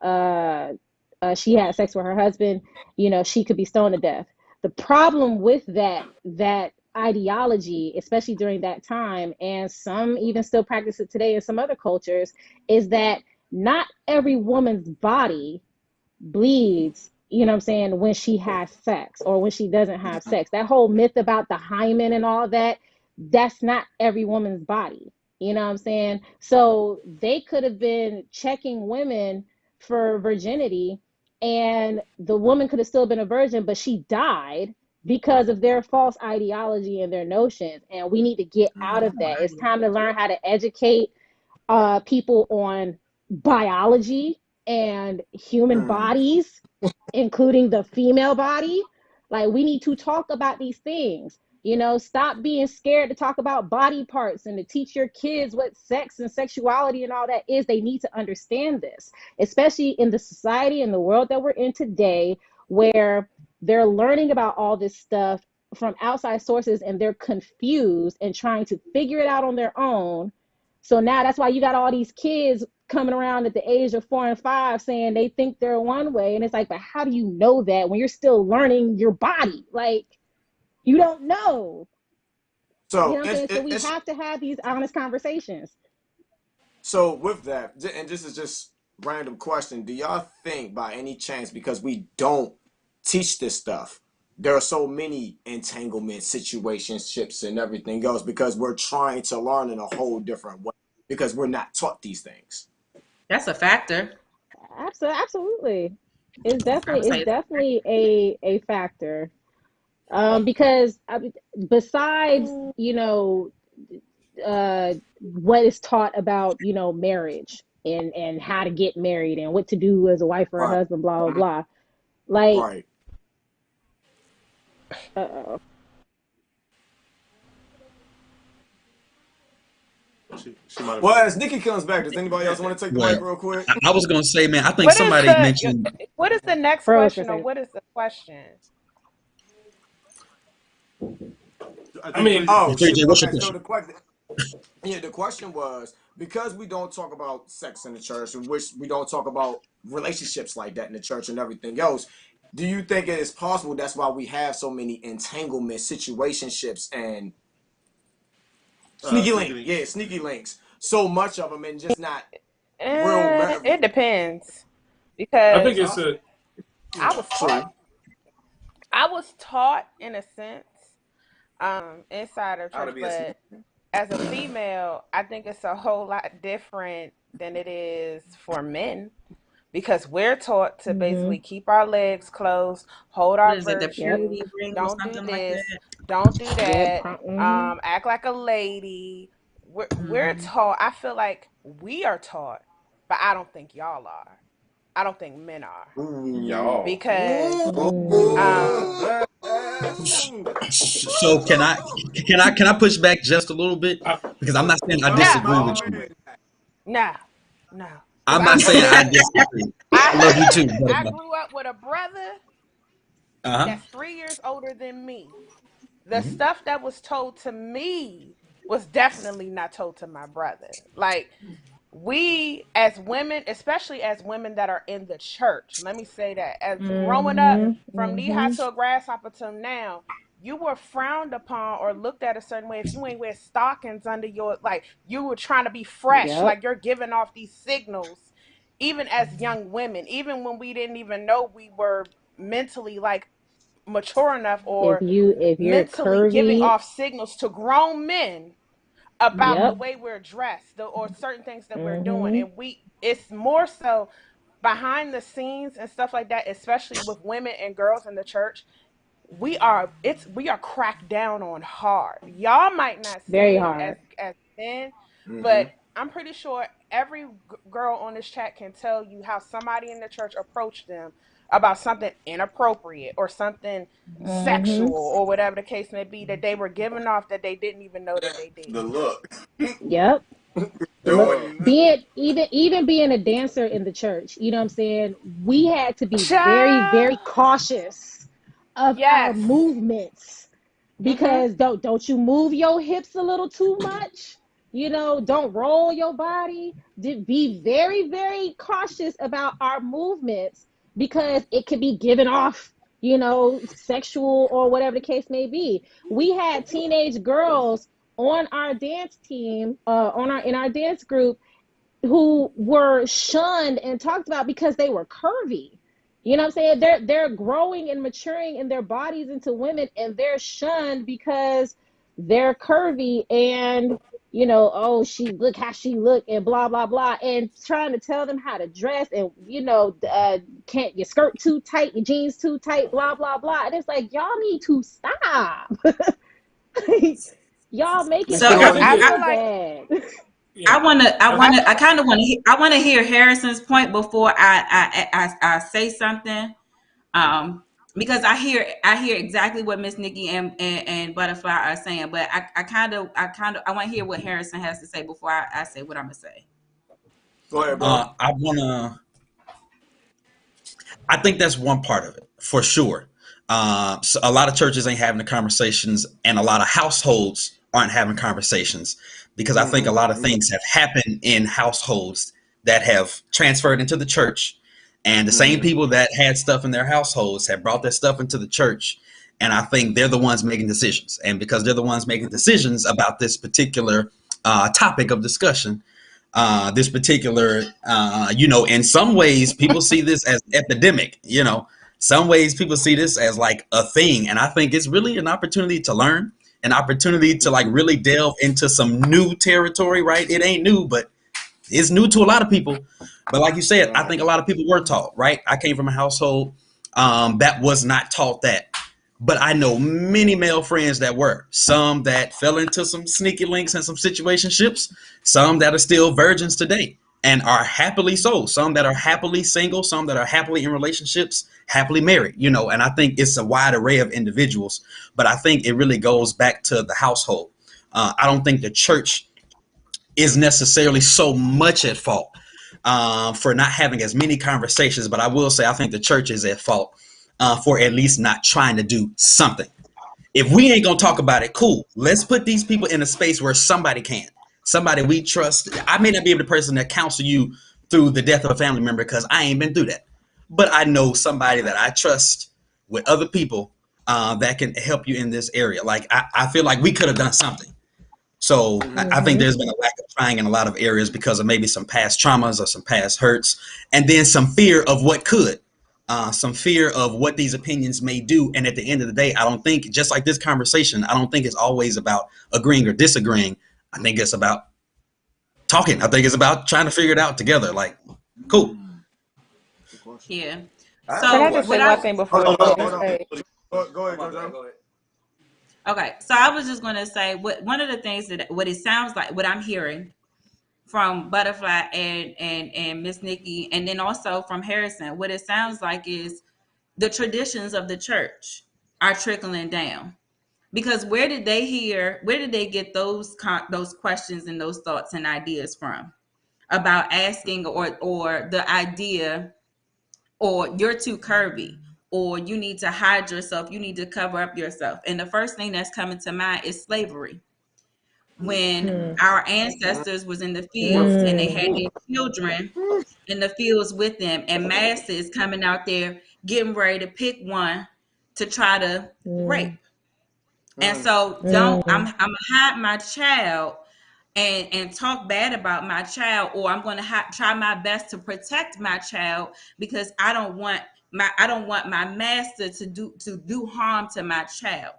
she had sex with her husband, you know, she could be stoned to death. The problem with that ideology, especially during that time, and some even still practice it today in some other cultures, is that not every woman's body bleeds, you know what I'm saying, when she has sex or when she doesn't have sex. That whole myth about the hymen and all that, that's not every woman's body. You know what I'm saying? So they could have been checking women for virginity, and the woman could have still been a virgin, but she died because of their false ideology and their notions. And we need to get out of that. It's time to learn how to educate people on biology and human bodies, including the female body. Like, we need to talk about these things. You know, stop being scared to talk about body parts and to teach your kids what sex and sexuality and all that is. They need to understand this, especially in the society and the world that we're in today, where they're learning about all this stuff from outside sources and they're confused and trying to figure it out on their own. So now that's why you got all these kids coming around at the age of 4 and 5 saying they think they're one way. And it's like, but how do you know that when you're still learning your body? Like, you don't know. You know So what I'm saying? So we have to have these honest conversations. so with that, and this is just random question, do y'all think by any chance, because we don't teach this stuff, there are so many entanglement situationships and everything else because we're trying to learn in a whole different way because we're not taught these things? That's a factor. Absolutely. It's I would definitely say it's it's a factor. definitely a factor. Because besides, you know, what is taught about, you know, marriage and how to get married and what to do as a wife or a Right. husband, blah blah blah. Like, Right. uh, She might have Well, been. as Nikki comes back, does anybody else want to take the Well, mic real quick? I was gonna say, man, I think somebody mentioned. What is the next froze for a question, or second. what is the question? I mean, think Oh, JJ, shoot. what's your Okay, so question? the question was, because we don't talk about sex in the church, in which we don't talk about relationships like that in the church and everything else, do you think it is possible that's why we have so many entanglement situationships and sneaky sneaky link? Yeah, links. sneaky links. So much of them and just not real. It depends, I think because it's a I was taught. True. I was taught in a sense, inside of How to church, be a sneaky. but as a female, I think it's a whole lot different than it is for men, because we're taught to Mm-hmm. basically keep our legs closed, hold What our is it? The Yep. virtue, purity ring or don't do something like this, that? don't do Yep. that, Mm-hmm. act like a lady. We're Hmm. taught. I feel like we are taught, but I don't think y'all are. I don't think men are, Ooh. Y'all. because um Ooh. So can I push back just a little bit, I, because I'm not saying I no, disagree with you. no, no, because I'm I not grew saying I up. disagree. I love you I too, but I grew up with a brother uh huh. that's 3 years older than me, The stuff that was told to me was definitely not told to my brother. Like, we as women, especially as women that are in the church, let me say that, as growing up from knee high to a grasshopper to now, you were frowned upon or looked at a certain way if you ain't wear stockings under your, like, you were trying to be fresh, Yep. like you're giving off these signals, even as young women, even when we didn't even know we were mentally like mature enough or If you're mentally giving curvy, off signals to grown men about the yep. way we're dressed or certain things that we're doing. Mhm. And it's more so behind the scenes and stuff like that, especially with women and girls in the church. We are cracked down on hard. Y'all might not Very see it as hard. men, Mm-hmm. but I'm pretty sure every girl on this chat can tell you how somebody in the church approached them about something inappropriate or something Mhm. sexual or whatever the case may be that they were giving off that they didn't even know that they did. The look. Yep. The look, Showing you. being even being a dancer in the church, you know what I'm saying? We had to be very, Child, very cautious of our yes. movements Mhm. because don't you move your hips a little too much? You know, don't roll your body. Be very, very cautious about our movements because it could be given off, you know, sexual or whatever the case may be. We had teenage girls on our dance team, in our dance group, who were shunned and talked about because they were curvy. You know what I'm saying? They're growing and maturing in their bodies into women, and they're shunned because they're curvy and, you know, oh, she look how she look and blah blah blah, and trying to tell them how to dress, and, you know, can't your skirt too tight, your jeans too tight, blah blah blah. And it's like, y'all need to stop. Y'all making So people Showing I you. feel feel like bad. Yeah. I feel I kind of want to, I want to hear Harrison's point before I say something. Um, because I hear exactly what Miss Nikki and Butterfly are saying, but I want to hear what Harrison has to say before I say what I'm gonna say. Go ahead, bro. I wanna. I think that's one part of it for sure. So a lot of churches ain't having the conversations, and a lot of households aren't having conversations because I think a lot of Mm-hmm. things have happened in households that have transferred into the church, and the same Mm-hmm. people that had stuff in their households have brought that stuff into the church. And I think they're the ones making decisions, and because they're the ones making decisions about this particular topic of discussion, this particular, in some ways people see this as epidemic, some ways people see this as like a thing. And I think it's really an opportunity to learn, an opportunity to like really delve into some new territory, right? It ain't new, but it's new to a lot of people. But like you said, I Right. think a lot of people were taught, right? I came from a household that was not taught that. But I know many male friends that were. Some that fell into some sneaky links and some situationships. Some that are still virgins today and are happily so. Some that are happily single. Some that are happily in relationships, happily married. And I think it's a wide array of individuals. But I think it really goes back to the household. I don't think the church is necessarily so much at fault for not having as many conversations. But I will say I think the church is at fault for at least not trying to do something. If we ain't gonna talk about it, cool. Let's put these people in a space where somebody can, somebody we trust. I may not be the person that counsel you through the death of a family member because I ain't been through that, but I know somebody that I trust with other people that can help you in this area. Like I feel like we could have done something. So I think Mm-hmm. there's been a lack of trying in a lot of areas because of maybe some past traumas or some past hurts, and then some fear of what could, some fear of what these opinions may do. And at the end of the day, I don't think, just like this conversation, I don't think it's always about agreeing or disagreeing. I think it's about talking. I think it's about trying to figure it out together. Like, cool. Good question. Yeah. I have a Can I So just question. say what one I thing Hold before on, you hold go, on, hold on. Hey? Go ahead, Oh, my bad. Jojo. Go ahead. okay, so I was just gonna say one of the things that what it sounds like, what I'm hearing from Butterfly and Miss Nikki, and then also from Harrison, what it sounds like is the traditions of the church are trickling down. Because where did they get those questions and those thoughts and ideas from about asking or the idea, or you're too curvy, or you need to hide yourself, you need to cover up yourself. And the first thing that's coming to mind is slavery. When our ancestors was in the fields and they had their children in the fields with them, and masses coming out there getting ready to pick one to try to rape. And so I'm gonna hide my child and talk bad about my child, or I'm gonna try my best to protect my child because I don't want my master to do harm to my child.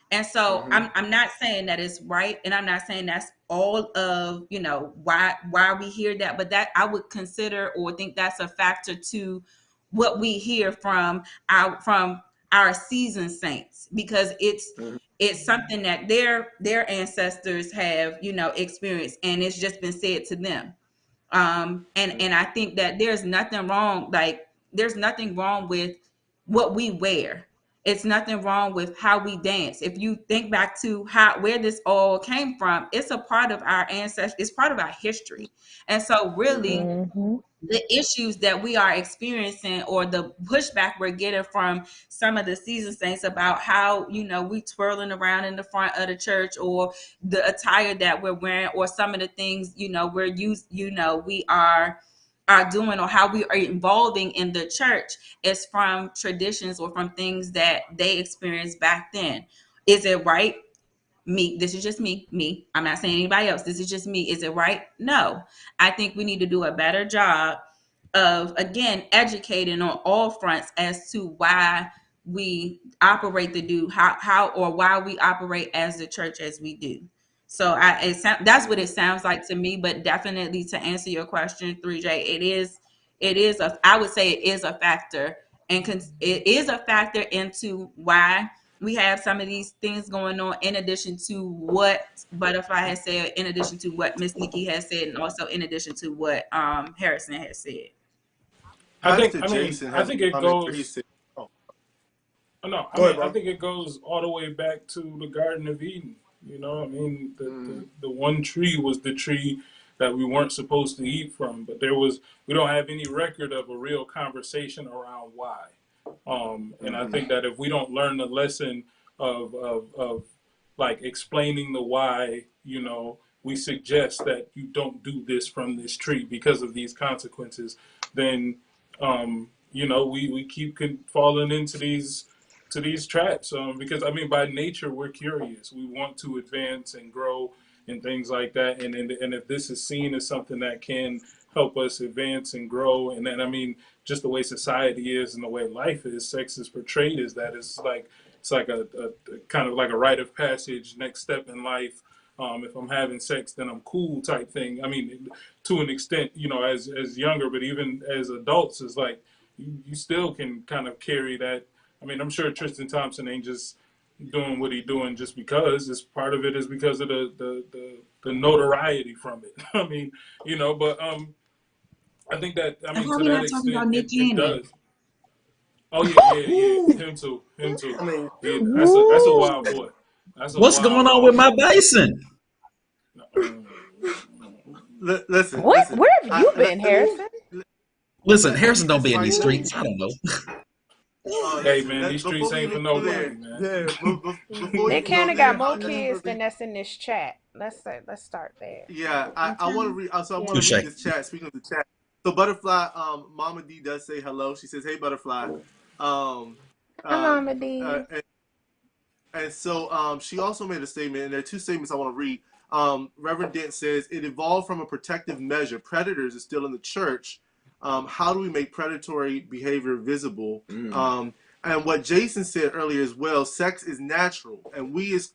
And so I'm not saying that it's right, and I'm not saying that's all of why we hear that, but that I would consider or think that's a factor to what we hear from our seasoned saints, because it's something that their ancestors have experienced, and it's just been said to them. And I think that there's nothing wrong, there's nothing wrong with what we wear. It's nothing wrong with how we dance. If you think back to where this all came from, it's a part of our ancestors, it's part of our history. And so really the issues that we are experiencing, or the pushback we're getting from some of the seasoned saints about how we twirling around in the front of the church, or the attire that we're wearing, or some of the things we are doing, or how we are evolving in the church, is from traditions or from things that they experienced back then. Is it right? This is just me. I'm not saying anybody else. This is just me. Is it right? No. I think we need to do a better job of, again, educating on all fronts as to why we operate how or why we operate as the church as we do. So that's what it sounds like to me. But definitely, to answer your question, 3J, I would say it is a factor, and it is a factor into why we have some of these things going on, in addition to what Butterfly has said, in addition to what Miss Nikki has said, and also in addition to what Harrison has said. Pastor Jason I has think a it comment where he goes. said, No, I think it goes all the way back to the Garden of Eden. The one tree was the tree that we weren't supposed to eat from, but we don't have any record of a real conversation around why. And I think that if we don't learn the lesson of like explaining the why, we suggest that you don't do this from this tree because of these consequences, then we keep falling into these traps, because by nature we're curious. We want to advance and grow and things like that, and if this is seen as something that can help us advance and grow, and then just the way society is and the way life is, sex is portrayed as that. It's like a kind of like a rite of passage, next step in life. If I'm having sex, then I'm cool type thing. To an extent, as younger, but even as adults, it's like you still can kind of carry that. I'm sure Tristan Thompson ain't just doing what he's doing just because. It's part of it is because of the notoriety from it. But I think that And to probably that not talking about extent Nikki it in it. does. Oh yeah. Him too. That's a wild boy. That's a What's going on with wild my boy. bison? listen. Where have you been, Harrison? Listen, Harrison don't This be in right these here. streets. I don't know. Hey man, these streets ain't for nobody, man. Before They you kind go of got there, more kids than that's in this chat. Let's start there. yeah, I want to read. So I want to Touche. read this chat. Speaking of the chat, so Butterfly, Mama D does say hello. She says, "Hey, Butterfly." Hi, Mama D. And so she also made a statement, and there are two statements I want to read. Reverend Dent says, it evolved from a protective measure. Predators are still in the church. How do we make predatory behavior visible? And what Jason said earlier as well, sex is natural, and we as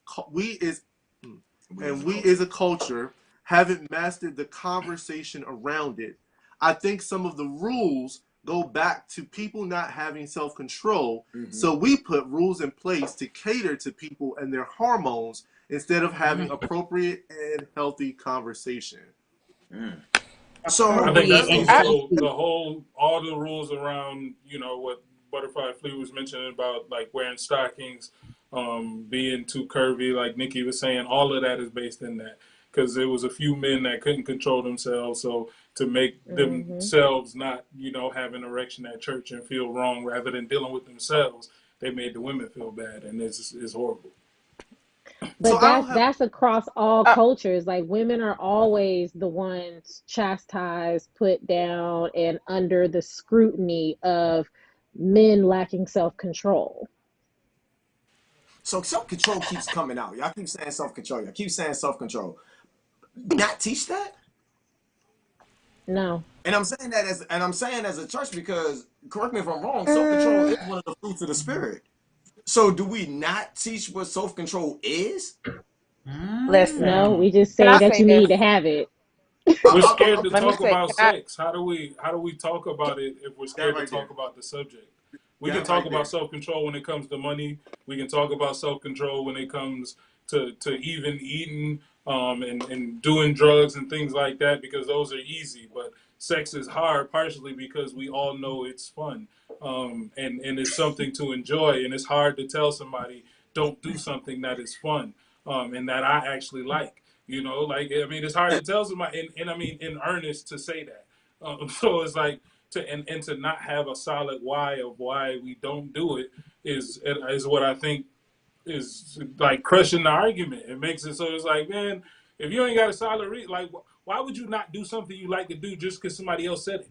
a culture haven't mastered the conversation around it. I think some of the rules go back to people not having self-control. So we put rules in place to cater to people and their hormones instead of having appropriate and healthy conversation. So I think that goes I- to all the rules around, what Butterfly Flea was mentioning about like wearing stockings, being too curvy, like Nikki was saying. All of that is based in that. because there was a few men that couldn't control themselves. So to make Mm-hmm. themselves not, have an erection at church and feel wrong rather than dealing with themselves, they made the women feel bad, and it's horrible. So But I don't have. that's across all Uh, cultures. Like women are always the ones chastised, put down, and under the scrutiny of men lacking self-control. So self-control keeps coming out. Y'all keep saying self-control. Y'all keep saying self-control. Not teach that? No. And I'm saying as a church because correct me if I'm wrong, self-control is one of the fruits of the spirit. So do we not teach what self-control is? Listen, No, Mm. we just can say I that say you need this? to have it. We're scared to Let me talk say, about can I? sex. How do we talk about it if we're That scared to right there. talk about the subject? We can That talk right about there. self control when it comes to money. We can talk about self control when it comes to even eating and doing drugs and things like that because those are easy. But sex is hard partially because we all know it's fun and it's something to enjoy. And it's hard to tell somebody don't do something that is fun and that I actually like. It's hard to tell somebody, and I mean, in earnest to say that. So it's like and to not have a solid why of why we don't do it is what I think is like crushing the argument. It makes it so it's like, man, if you ain't got a solid reason, like, why would you not do something you like to do just because somebody else said it?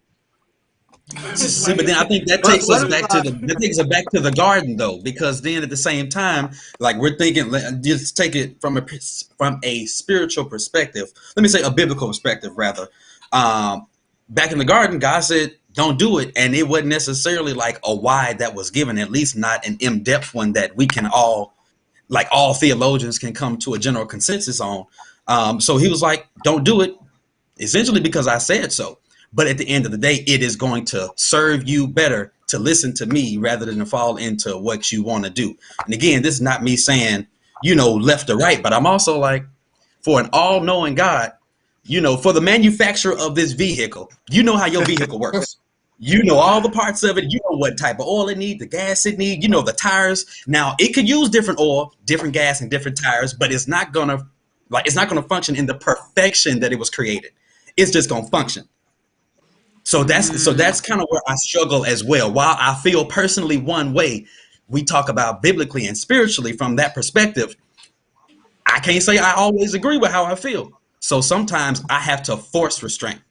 See, Like, but then I think that But takes us back to butterfly. the garden though, because then at the same time, like we're thinking, just take it from a spiritual perspective. Let me say a biblical perspective rather. Um, Back in the garden, God said, "Don't do it," and it wasn't necessarily like a why that was given, at least not an in-depth one that we can all theologians can come to a general consensus on. So he was like, "Don't do it," essentially because I said so. But at the end of the day, it is going to serve you better to listen to me rather than to fall into what you want to do. And again, this is not me saying, left or right, but I'm also like, for an all knowing God, for the manufacturer of this vehicle, you know how your vehicle works. You know all the parts of it. You know what type of oil it needs, the gas it needs, the tires. Now it could use different oil, different gas, and different tires, but it's not gonna function in the perfection that it was created. It's just gonna function. So that's kind of where I struggle as well. While I feel personally one way, we talk about biblically and spiritually from that perspective. I can't say I always agree with how I feel. So sometimes I have to force restraint.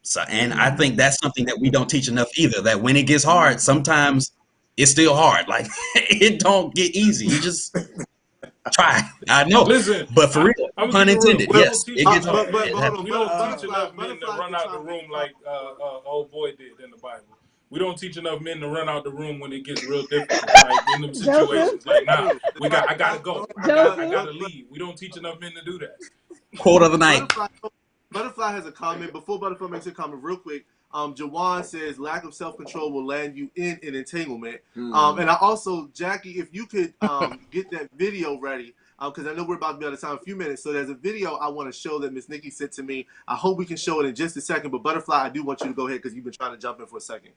So, and I think that's something that we don't teach enough either. That when it gets hard, sometimes it's still hard. Like it don't get easy. You just try. I know, listen, but for real, I'm gonna pun keep it real. intended. We Yes, don't teach it gets hard. But It hold on, we don't teach enough men to butterfly's run been out the trying to room make like old boy did in the Bible. We don't teach enough men to run out the room when it gets real difficult, like in them Joseph. situations. Like, nah, true. I gotta go. I Joseph. gotta leave. We don't teach enough men to do that. Quote of the night. Butterfly has a comment. Before Butterfly makes a comment, real quick, Jawan says lack of self control will land you in an entanglement. And I also, Jackie, if you could get that video ready, because I know we're about to be out of time in a few minutes. So there's a video I want to show that Miss Nikki sent to me. I hope we can show it in just a second. But Butterfly, I do want you to go ahead because you've been trying to jump in for a second.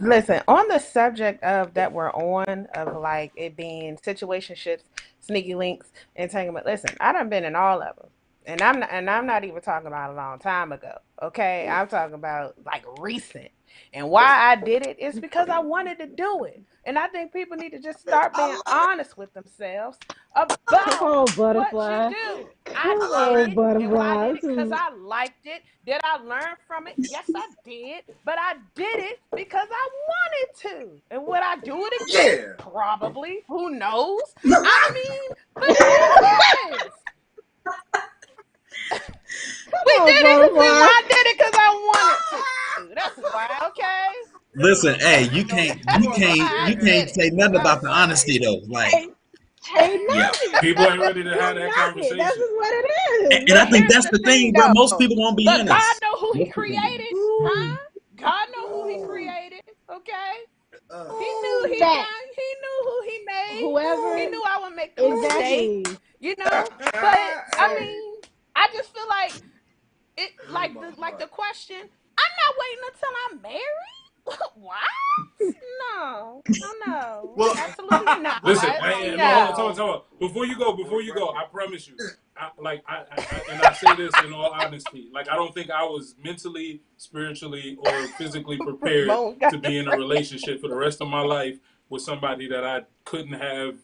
Listen, on the subject of that we're on of like it being situationships, sneaky links, entanglement. Listen, I done been in all of them, and I'm not even talking about a long time ago. Okay, I'm talking about like recent. And why I did it is because I wanted to do it. And I think people need to just start I being love it. honest with themselves Come about on, what you butterfly. do. I Come I love did it. on, it. And why I butterfly. did it? Because I liked it. Did I learn from it? Yes, I did. But I did it because I wanted to. And would I do it again? Yeah. Probably. Who knows? I mean, but that's what it is. Come We on, did it, and butterfly. I did it because I wanted to. That's why, okay? Listen, hey, you Yo, can't, That's you why can't, I you did can't it. say Because nothing I about the wanted honesty to. though. Like, Ain't, ain't yeah, nothing. People ain't ready to have Ain't that nothing. That's conversation. just what it is. and I But think here's that's the the thing, thing, bro. Most though. people won't be But God honest. know who He Most people won't be. created, huh? God know who He created. Okay, He knew uh, He Facts. done. He knew who He made. He Whoever, knew I would make a mistake. exactly. You know. But I hey, mean, I just feel like it, oh like my the god. question. I'm not waiting until I'm married. What? No. Well, Absolutely not. Listen, hold on. Before you go, I promise you, and I say this in all honesty, like I don't think I was mentally, spiritually, or physically prepared Ramon got to be in a relationship for the rest of my life with somebody that I couldn't have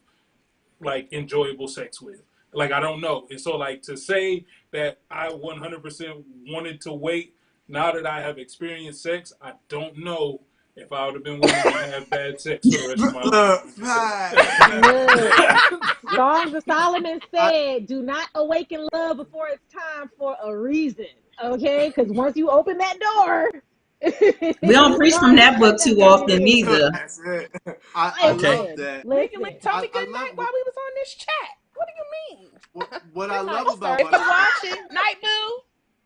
like enjoyable sex with. Like I don't know, and so like to say that I 100% wanted to wait. Now that I have experienced sex, I don't know if I would have been willing to have bad sex for the rest of my life. Look, Songs of Solomon I, said, "Do not awaken love before it's time for a reason." Okay, because once you open that door, We don't you preach from gonna that book let too that thing often in. either. That's it. I Okay. love that. Nikki Listen. told me I good night love while we was on this chat. What do you mean? what I Good night, love about sir. If you're butterflies. watching, night boo.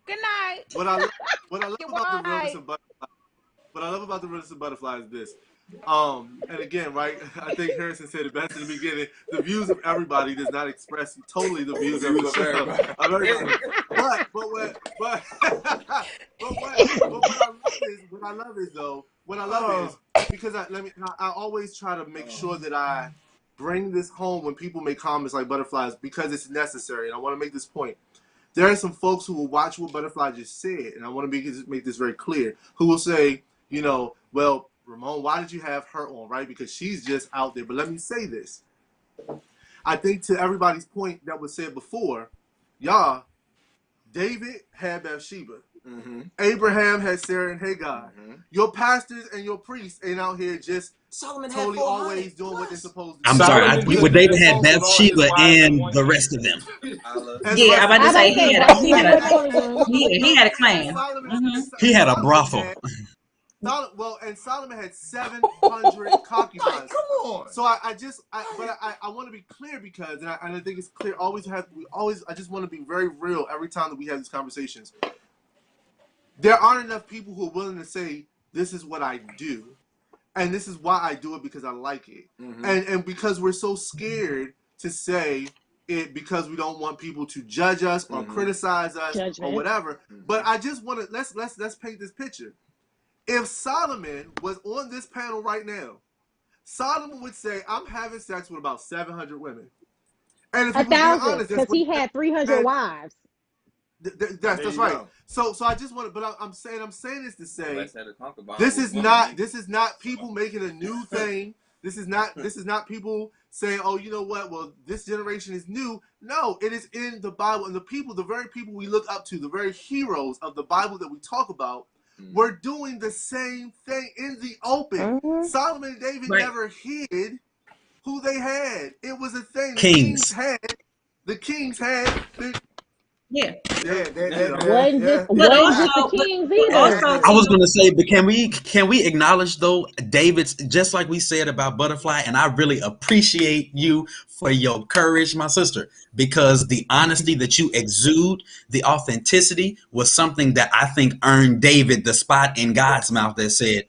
Good night. What I love Your about the realness wife. of butterflies. What I love about the realness of butterflies is this. And again, right? I think Harrison said it best in the beginning. The views of everybody does not express totally the views of the show of everybody. But what I love is though what I love is because I always try to make sure that I bring this home when people make comments like butterflies because it's necessary. And I want to make this point. There are some folks who will watch what Butterfly just said, and I want to make this very clear, who will say, well, Ramon, why did you have her on, right? Because she's just out there. But let me say this. I think to everybody's point that was said before, y'all, David had Bathsheba. Mm-hmm. Abraham had Sarah and Hagar. Mm-hmm. Your pastors and your priests ain't out here just Solomon had totally 400 always doing what they're plus. supposed to do. I'm sorry. Solomon With didn't David have had sex with all his Bathsheba wives in and one the year. rest of them. And the Yeah, rest I'm of about to I them. about say to say he Bathsheba had was a the only one. he had a And clan. Solomon, Hmm He had a Solomon brothel. And Solomon had 700 concubines. Like, come on. So I want to be clear because, and I think it's clear. I just want to be very real every time that we have these conversations. There aren't enough people who are willing to say this is what I do, and this is why I do it because I like it, and because we're so scared to say it because we don't want people to judge us or criticize us or Judgment. whatever. But I just want to let's paint this picture. If Solomon was on this panel right now, Solomon would say, "I'm having sex with about 700 women," and if he was being 1,000, honest, that's because what. he had 300 And wives. that's There you right. go. So I just want to, but I'm saying this to say Let's have a concubine this with is one not week. this is not people making a new thing. This is not people saying, "Oh, you know what? Well, this generation is new." No, it is in the Bible, and the very people we look up to, the very heroes of the Bible that we talk about, were doing the same thing in the open. Solomon and David never hid who they had. It was a thing. The Kings. kings had the. Yeah. Wasn't also, just the but kings either. also I to was your gonna say, but can we acknowledge though David's, just like we said about Butterfly, and I really appreciate you for your courage, my sister, because the honesty that you exude, the authenticity was something that I think earned David the spot in God's mouth that said,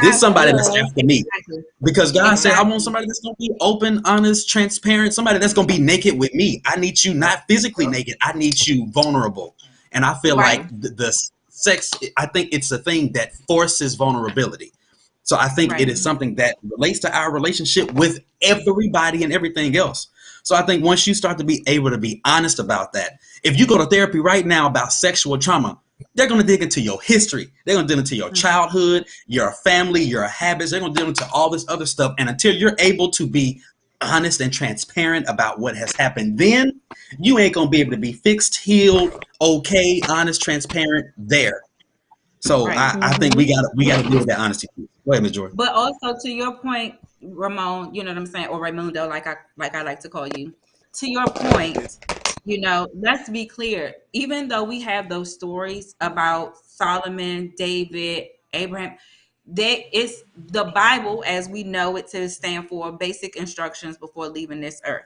"This is somebody that's Yeah. after me." exactly. Because God said, I want Exactly. somebody that's going to be open, honest, transparent, somebody that's going to be naked with me. I need you not physically naked. I need you vulnerable. And I feel Right. like the sex, I think it's a thing that forces vulnerability. So I think it Right. is something that relates to our relationship with everybody and everything else. So I think once you start to be able to be honest about that, if you go to therapy right now about sexual trauma, they're going to dig into your history. They're going to dig into your childhood, your family, your habits. They're going to dig into all this other stuff. And until you're able to be honest and transparent about what has happened, then you ain't going to be able to be fixed, healed, okay, honest, transparent there. So Right. I think we got to deal with that honesty. Go ahead, Ms. Jordan. But also to your point, Ramon, you know what I'm saying, or Raimundo, like I like to call you. To your point, let's be clear. Even though we have those stories about Solomon, David, Abraham, there is the Bible, as we know it to stand for basic instructions before leaving this earth.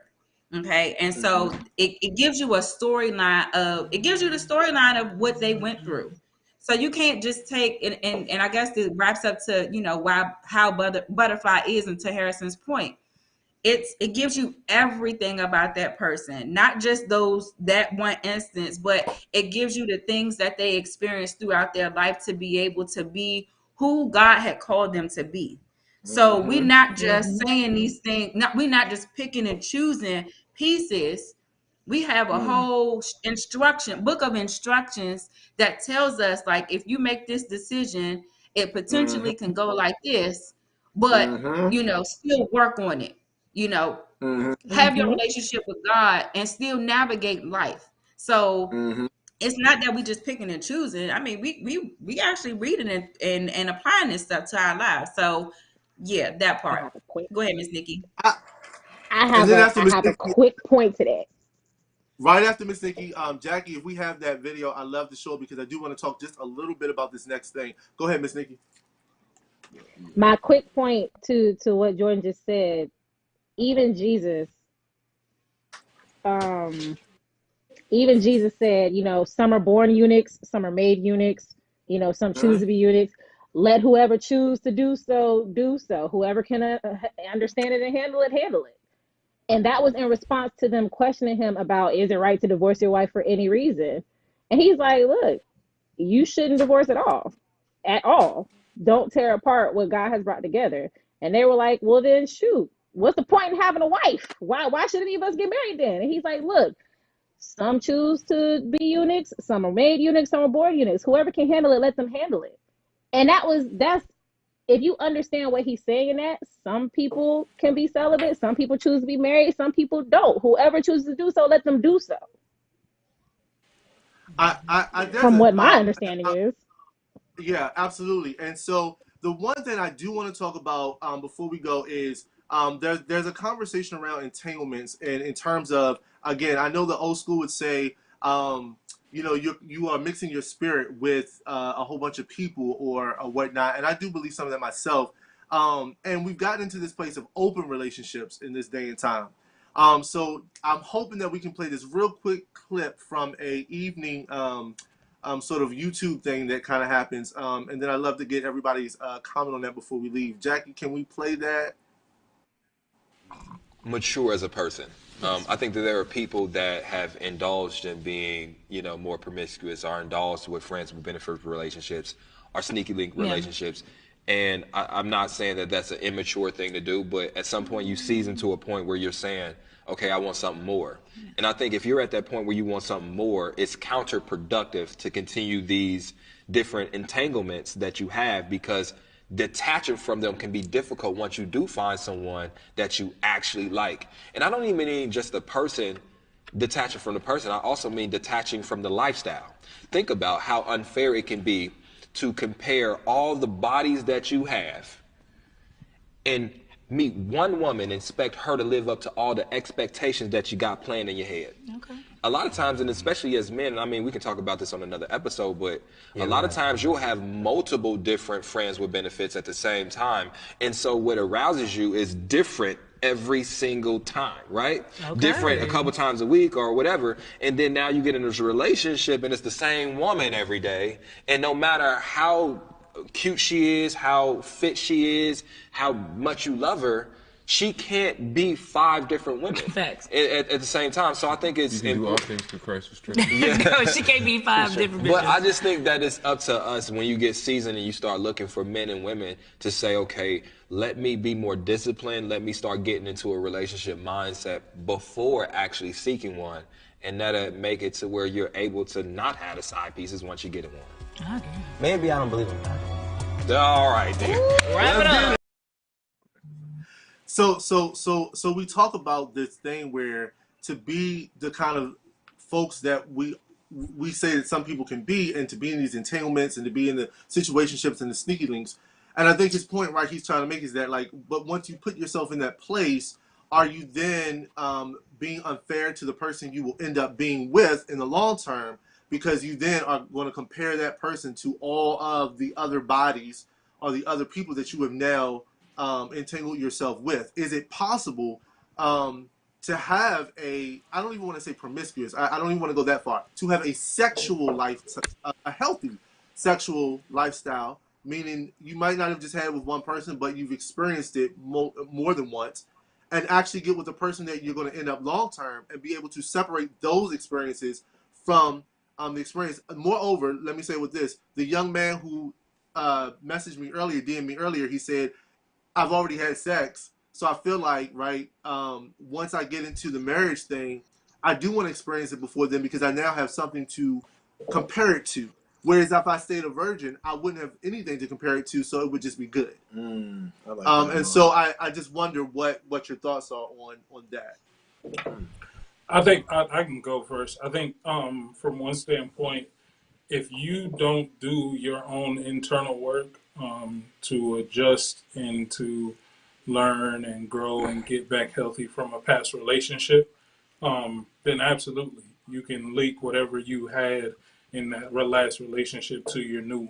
Okay, and so it gives you a storyline of the storyline of what they went through. So you can't just take and I guess it wraps up to how butterfly is, and to Harrison's point, it gives you everything about that person, not just that one instance, but it gives you the things that they experienced throughout their life to be able to be who God had called them to be. So we're not just saying these things, we're not just picking and choosing pieces. We have a whole book of instructions that tells us, like, if you make this decision, it potentially can go like this, but still work on it. Have your relationship with God and still navigate life. So it's not that we just picking and choosing. I mean, we actually reading and applying this stuff to our lives. So yeah, that I part. have a quick. Go ahead, Miss Nikki. And then after I Miss have a Nikki, quick point to that. right after Miss Nikki, Jackie, if we have that video, I love the show because I do want to talk just a little bit about this next thing. Go ahead, Miss Nikki. My quick point to what Jordan just said. Even Jesus, um, even Jesus said, some are born eunuchs, some are made eunuchs. Some choose to be eunuchs. Let whoever choose to do so, do so. Whoever can understand it and handle it, handle it. And that was in response to them questioning him about, is it right to divorce your wife for any reason? And he's like, look, you shouldn't divorce at all. At all. Don't tear apart what God has brought together. And they were like, well, then shoot, what's the point in having a wife? Why should any of us get married then? And he's like, look, some choose to be eunuchs, some are made eunuchs, some are born eunuchs. Whoever can handle it, let them handle it. And that's if you understand what he's saying in that, some people can be celibate, some people choose to be married, some people don't. Whoever chooses to do so, let them do so. From what my understanding is. Yeah, absolutely. And so the one thing I do want to talk about before we go is there's a conversation around entanglements, and in terms of, again, I know the old school would say, you are mixing your spirit with a whole bunch of people or whatnot, and I do believe some of that myself. And we've gotten into this place of open relationships in this day and time. So I'm hoping that we can play this real quick clip from a evening sort of YouTube thing that kind of happens. And then I'd love to get everybody's comment on that before we leave. Jackie, can we play that? Mature as a person. I think that there are people that have indulged in being, more promiscuous, or indulged with friends with benefit relationships, or sneaky link relationships. And I'm not saying that that's an immature thing to do, but at some point you season to a point where you're saying, okay, I want something more. And I think if you're at that point where you want something more, it's counterproductive to continue these different entanglements that you have, because detaching from them can be difficult once you do find someone that you actually like. And I don't even mean just the person, detaching from the person. I also mean detaching from the lifestyle. Think about how unfair it can be to compare all the bodies that you have and meet one woman and expect her to live up to all the expectations that you got planned in your head. Okay. A lot of times, and especially as men, I mean, we can talk about this on another episode, but a lot of times you'll have multiple different friends with benefits at the same time. And so what arouses you is different every single time, right? Okay. Different a couple times a week or whatever. And then now you get into this relationship and it's the same woman every day. And no matter how cute she is, how fit she is, how much you love her, she can't be 5 different women at the same time. So I think it's you can do all things through Christ who strengthens you. No, she can't be 5 different bitches. But I just think that it's up to us when you get seasoned and you start looking for men and women to say, okay, let me be more disciplined. Let me start getting into a relationship mindset before actually seeking one. And that'll make it to where you're able to not have the side pieces once you get in one. Okay. Maybe I don't believe in that. All right, then. Wrap it up. So we talk about this thing where to be the kind of folks that we say that some people can be, and to be in these entanglements and to be in the situationships and the sneaky links. And I think his point, right, he's trying to make is that, like, but once you put yourself in that place, are you then being unfair to the person you will end up being with in the long term? Because you then are going to compare that person to all of the other bodies or the other people that you have now entangled yourself with. Is it possible to have I don't even want to say promiscuous, I don't even want to go that far, to have a sexual life, a healthy sexual lifestyle, meaning you might not have just had it with one person, but you've experienced it more than once, and actually get with the person that you're going to end up long term and be able to separate those experiences from the experience. Moreover, let me say with this, the young man who messaged me earlier, DM'd me earlier. He said, I've already had sex. So I feel like, right, once I get into the marriage thing, I do want to experience it before then because I now have something to compare it to. Whereas if I stayed a virgin, I wouldn't have anything to compare it to, so it would just be good. I like that. And so I just wonder what your thoughts are on that. I think I can go first. I think from one standpoint, if you don't do your own internal work to adjust and to learn and grow and get back healthy from a past relationship, then absolutely you can leak whatever you had in that last relationship to your new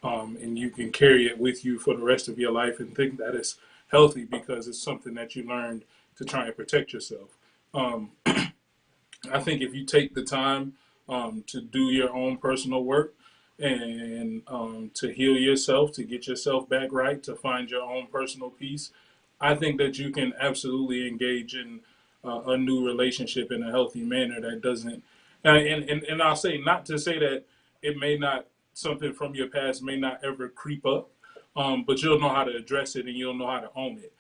one. And you can carry it with you for the rest of your life and think that it's healthy because it's something that you learned to try and protect yourself. I think if you take the time to do your own personal work and to heal yourself, to get yourself back right, to find your own personal peace, I think that you can absolutely engage in a new relationship in a healthy manner that doesn't. And I'll say not to say that it may not something from your past may not ever creep up, but you'll know how to address it and you'll know how to own it.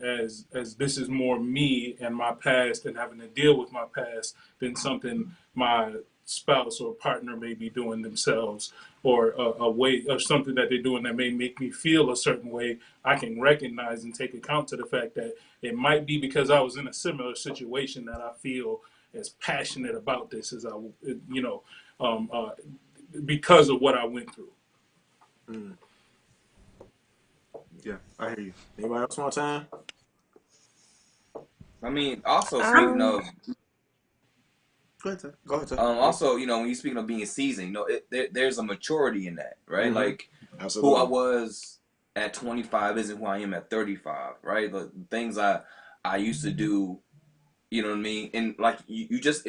As this is more me and my past and having to deal with my past than something my spouse or partner may be doing themselves or a way or something that they're doing that may make me feel a certain way. I can recognize and take account to the fact that it might be because I was in a similar situation that I feel as passionate about this as I, you know, because of what I went through. Yeah, I hear you. Anybody else want time? I mean, also speaking of, Go ahead, Ted. Go ahead. also, you know, when you're speaking of being seasoned, you know, there's a maturity in that, right? Like Absolutely. who I was at 25 isn't who I am at 35, right? The things I used to do, you know what I mean? And like you just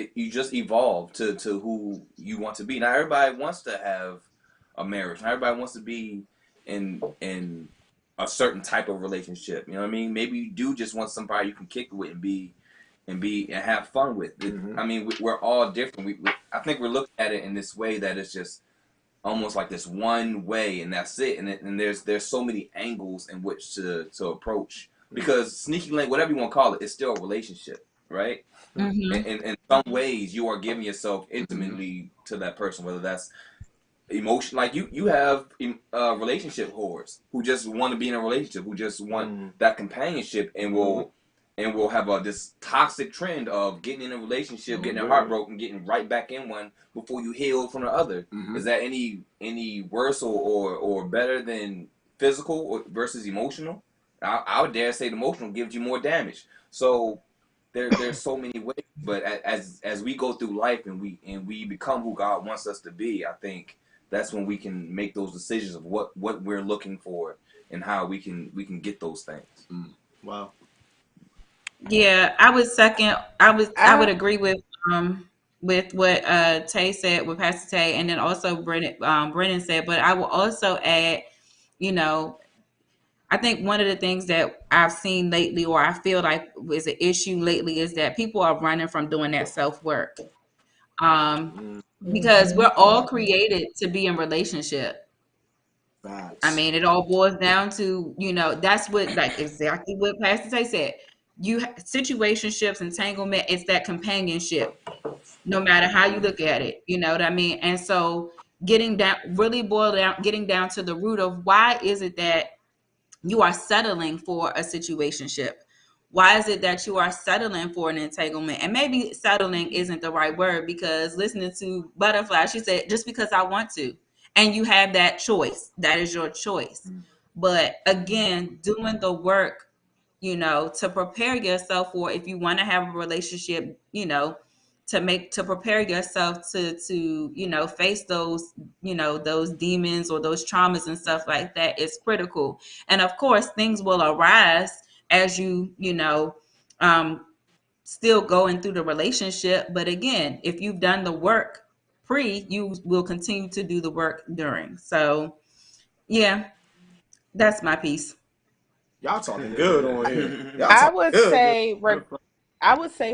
evolve to who you want to be. Now everybody wants to have a marriage. Not everybody wants to be in a certain type of relationship. You know what I mean? Maybe you do just want somebody you can kick it with and have fun with. I mean, we're all different. I think we're looking at it in this way that it's just almost like this one way and that's it. And there's so many angles in which to approach because sneaky link, whatever you want to call it, is still a relationship, right? In some ways, you are giving yourself intimately to that person, whether that's emotion, like you have relationship whores who just want to be in a relationship, who just want that companionship, and will have this toxic trend of getting in a relationship, getting their heart broken, getting right back in one before you heal from the other. Is that any worse or better than physical versus emotional? I would dare say the emotional gives you more damage. So there's so many ways, but as we go through life and we become who God wants us to be, I think that's when we can make those decisions of what we're looking for and how we can get those things. Wow. Yeah, I would second. I would agree with what Tay said, with Pastor Tay, and then also Brennan said. But I will also add, you know, I think one of the things that I've seen lately, or I feel like is an issue lately, is that people are running from doing that self work. Because we're all created to be in relationship. I mean, it all boils down to, that's what, like, exactly what Pastor Tay said. Situationships, entanglement, it's that companionship, no matter how you look at it. You know what I mean? And so getting down to the root of why is it that you are settling for a situationship? Why is it that you are settling for an entanglement? And maybe settling isn't the right word, because listening to Butterfly, she said, just because I want to. And you have that choice. That is your choice. But again, doing the work, to prepare yourself for, if you want to have a relationship, to prepare yourself to face those, those demons or those traumas and stuff like that is critical. And of course, things will arise as still going through the relationship. But again, if you've done the work you will continue to do the work during. So yeah, that's my piece. Y'all talking good on here. Y'all I talking would good. say,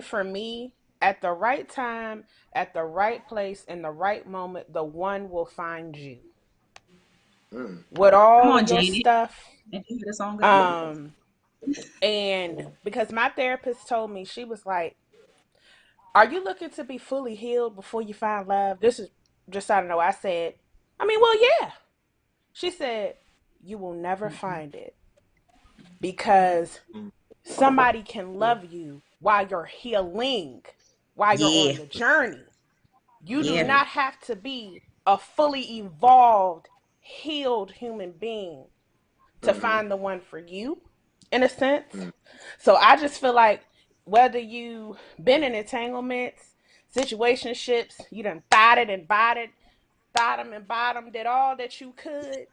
for me, at the right time, at the right place, in the right moment, the one will find you. with Come all on, of your Genie. stuff. Did you hear the song go? And because my therapist told me, she was like, "Are you looking to be fully healed before you find love?" This is just, I don't know. I said, I mean, well, yeah. She said, "You will never find it because somebody can love you while you're healing, while you're Yeah. on the journey. You do Yeah. not have to be a fully evolved, healed human being to find the one for you, in a sense." So I just feel like whether you been in entanglements, situationships, you done thought it and botted, thought them and bottom, did all that you could,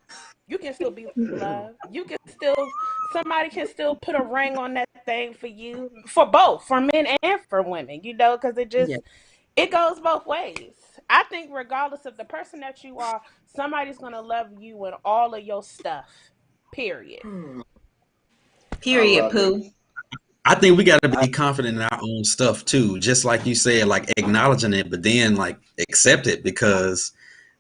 you can still be loved. You can still, somebody can still put a ring on that thing for you, for both, for men and for women, because Yeah. it goes both ways. I think regardless of the person that you are, somebody's gonna love you and all of your stuff. Period. I Period, love it. Pooh. I think we got to be confident in our own stuff too, just like you said, like acknowledging it, but then like accept it because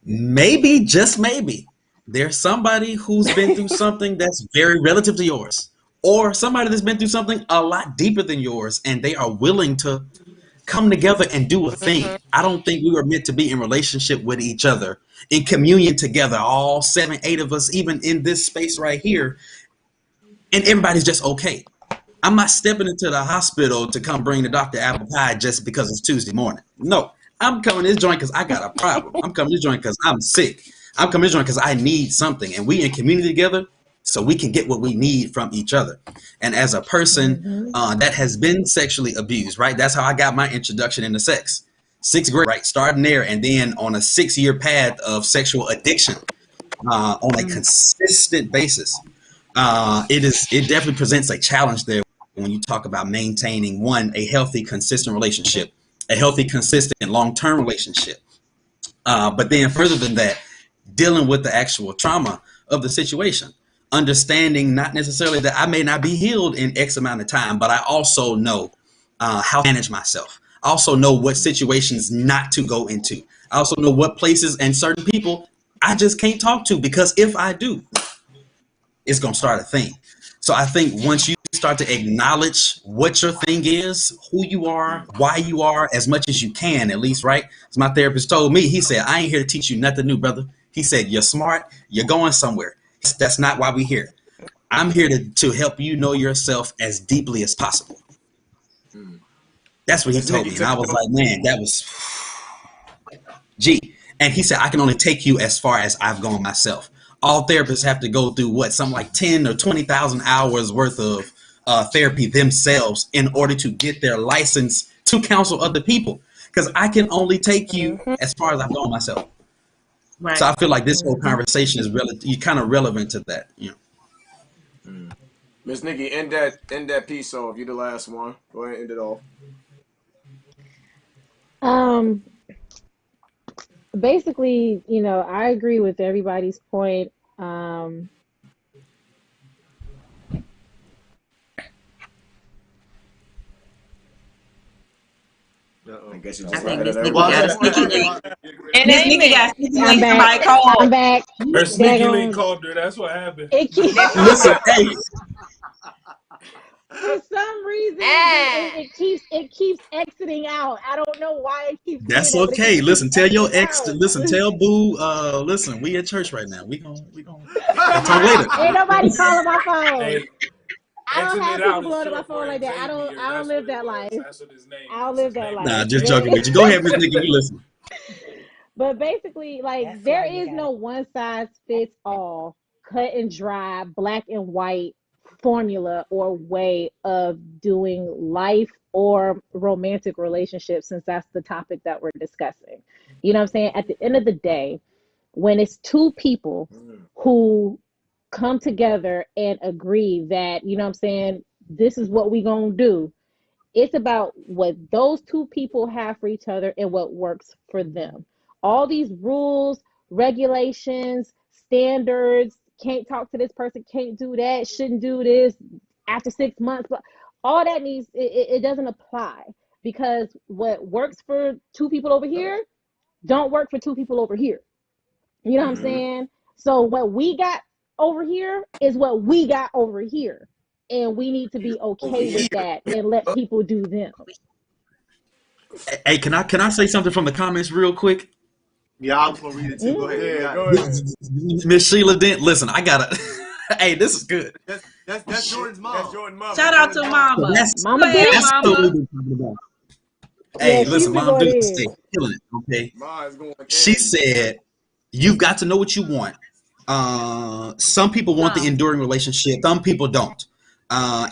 maybe, just maybe, there's somebody who's been through something that's very relative to yours, or somebody that's been through something a lot deeper than yours, and they are willing to come together and do a thing. I don't think we were meant to be in relationship with each other, in communion together, all seven, eight of us, even in this space right here, and everybody's just okay. I'm not stepping into the hospital to come bring the doctor apple pie just because it's Tuesday morning. No, I'm coming to this joint because I got a problem. I'm coming to this joint because I'm sick. I'm coming to this joint because I need something. And we in community together so we can get what we need from each other. And as a person that has been sexually abused, right? That's how I got my introduction into sex. Sixth grade, right? Starting there and then on a 6-year path of sexual addiction on a consistent basis. It definitely presents a challenge there when you talk about maintaining a healthy, consistent relationship, a healthy, consistent, long-term relationship. But then further than that, dealing with the actual trauma of the situation, understanding not necessarily that I may not be healed in X amount of time, but I also know how to manage myself. I also know what situations not to go into. I also know what places and certain people I just can't talk to because if I do, it's going to start a thing. So I think once you start to acknowledge what your thing is, who you are, why you are, as much as you can, at least, right? As my therapist told me, he said, I ain't here to teach you nothing new, brother. He said, you're smart, you're going somewhere. That's not why we're here. I'm here to help you know yourself as deeply as possible. That's what he told me. And I was like, man, that was G. And he said, I can only take you as far as I've gone myself. All therapists have to go through something like 10 or 20,000 hours worth of therapy themselves in order to get their license to counsel other people. Because I can only take you as far as I've gone myself. Right. So I feel like this whole conversation is kind of relevant to that. Miss Nikki, end that piece. So if you're the last one, go ahead and end it off. Basically, I agree with everybody's point. I guess you I just think let Miss it Nikki everybody. got a sneaky link. And Miss Nikki got a amen. sneaky I'm link. back. Somebody called. I'm back. Her sneaky link Daggone. called her. That's what happened. It keeps, Listen, hey, for some reason, it keeps exiting out. I don't know why it keeps doing that's that, but it okay. just keeps Listen, tell your exiting ex. out. Listen, tell Boo. Listen, we at church right now. We gonna talk later. Ain't nobody calling my phone. Hey, I don't exiting have it people out is blowing up my short phone for like that. I Xavier. don't That's what live it that was. life. That's what his name I don't is. live His that name Nah, life. just joking with you. Go ahead, Miss Nikki. We listen. But basically, like, That's there why you is got no one size fits all, cut and dry, black and white formula or way of doing life or romantic relationships, since that's the topic that we're discussing. You know what I'm saying? At the end of the day, when it's two people who come together and agree that, you know what I'm saying, this is what we gonna do, it's about what those two people have for each other and what works for them. All these rules, regulations, standards, can't talk to this person, can't do that, shouldn't do this after 6 months, but all that it doesn't apply, because what works for two people over here don't work for two people over here. You know what I'm saying? So what we got over here is what we got over here. And we need to be Over okay here. with that and let people do them. Hey, can I say something from the comments real quick? Yeah, I was gonna read it too. Go ahead. You Yeah, got go it. ahead. Miss Sheila Dent, listen, I gotta. Hey, this is good. That's Jordan's mom. That's Jordan mama. Shout out to Jordan's Mama. That's Mama Go ahead, Dent? that's what Mama. we've been talking about. Yeah, Hey, she's listen, been Mom going Duke, in. stay killing it. Okay, Ma's going she in. said you've got to know what you want. Some people want the Some. enduring relationship. Some people don't.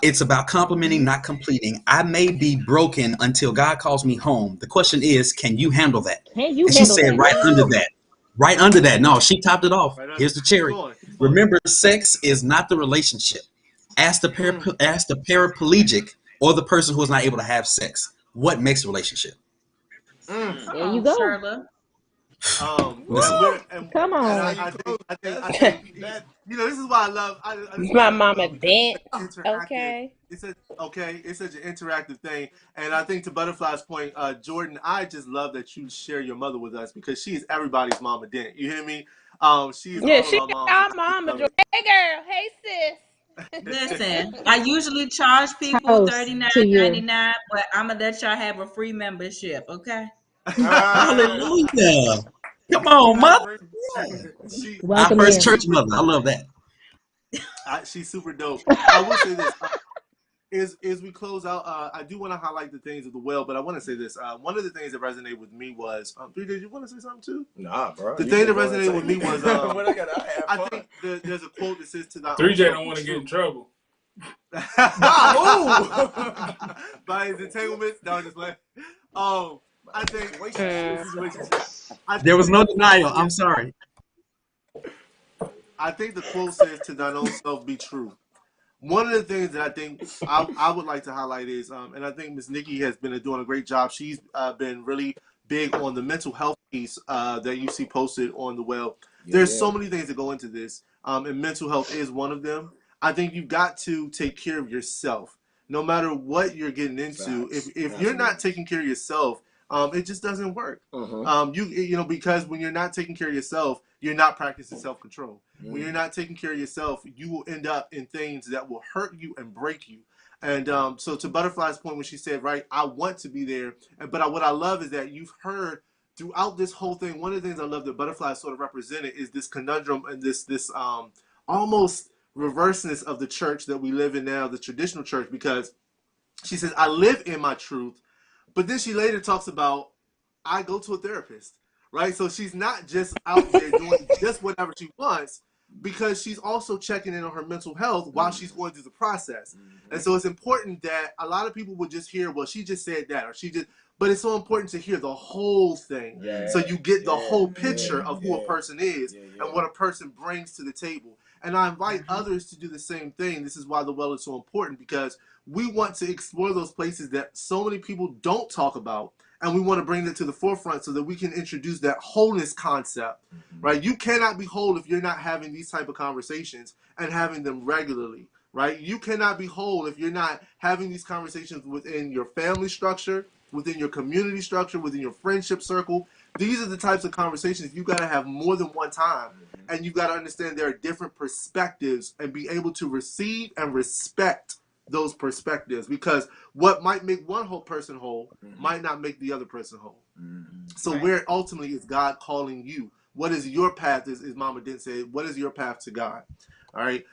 It's about complimenting, not completing. I may be broken until God calls me home. The question is, can you handle that? Can you And she handle said that? right under Woo! that, right under that. No, she topped it off. Right on. Here's the Keep cherry. going. Keep going. Remember, sex is not the relationship. Ask the paraplegic or the person who is not able to have sex. What makes a relationship? Come There you on, go. Shirla. Listen, Come That's how on. you close. I think That. this is why I love. This is My why I love the mama well because Dent. it's interactive. Okay. It's such an interactive thing, and I think to Butterfly's point, Jordan, I just love that you share your mother with us because she is everybody's mama Dent. You hear me? She is Yeah, all of she our moms. our And I mama. just love Hey girl. Hey Listen, sis. I usually charge people Toast to you. $39.99, but I'm gonna let y'all have a free membership, okay? Ah, hallelujah. Come we on, like mother. free. she Our Welcome first in. she's church super mother. I love that. she's super dope. I will say this. As we close out, I do want to highlight the things of the well, but I want to say this. One of the things that resonated with me was, did you want to say something too? Nah, bro. The You thing can that go and resonated say with me was, what I have I fun. think there's a quote that says, "To thy own 3J self don't be want to get in true." trouble. By who? By his entanglements. No, I'm just like, I think Situationships. situationships. I There think was the no quote denial. says, I'm sorry. "To thine own self be true." One of the things that I think I would like to highlight is, and I think Miss Nikki has been doing a great job. She's been really big on the mental health piece that you see posted on the well. There's so many things that go into this, and mental health is one of them. I think you've got to take care of yourself, no matter what you're getting into. Facts. If you're not taking care of yourself, it just doesn't work. Because when you're not taking care of yourself, you're not practicing self control. When you're not taking care of yourself, you will end up in things that will hurt you and break you. And so to Butterfly's point, when she said, right, I want to be there. But what I love is that you've heard throughout this whole thing, one of the things I love that Butterfly sort of represented is this conundrum and this almost reverseness of the church that we live in now, the traditional church, because she says, I live in my truth. But then she later talks about, I go to a therapist, right? So she's not just out there doing just whatever she wants, because she's also checking in on her mental health while she's going through the process. And so it's important that a lot of people would just hear, well, she just said that, or she just, but it's so important to hear the whole thing. So you get the whole picture of who a person is and what a person brings to the table. And I invite others to do the same thing. This is why the well is so important, because we want to explore those places that so many people don't talk about, and we want to bring it to the forefront so that we can introduce that wholeness concept, right? You cannot be whole if you're not having these type of conversations and having them regularly, right? You cannot be whole if you're not having these conversations within your family structure, within your community structure, within your friendship circle. These are the types of conversations you got to have more than one time, and you got to understand there are different perspectives and be able to receive and respect those perspectives, because what might make one whole person whole might not make the other person whole. So where ultimately is God calling you? What is your path? As Mama Dent said, what is your path to God? All right.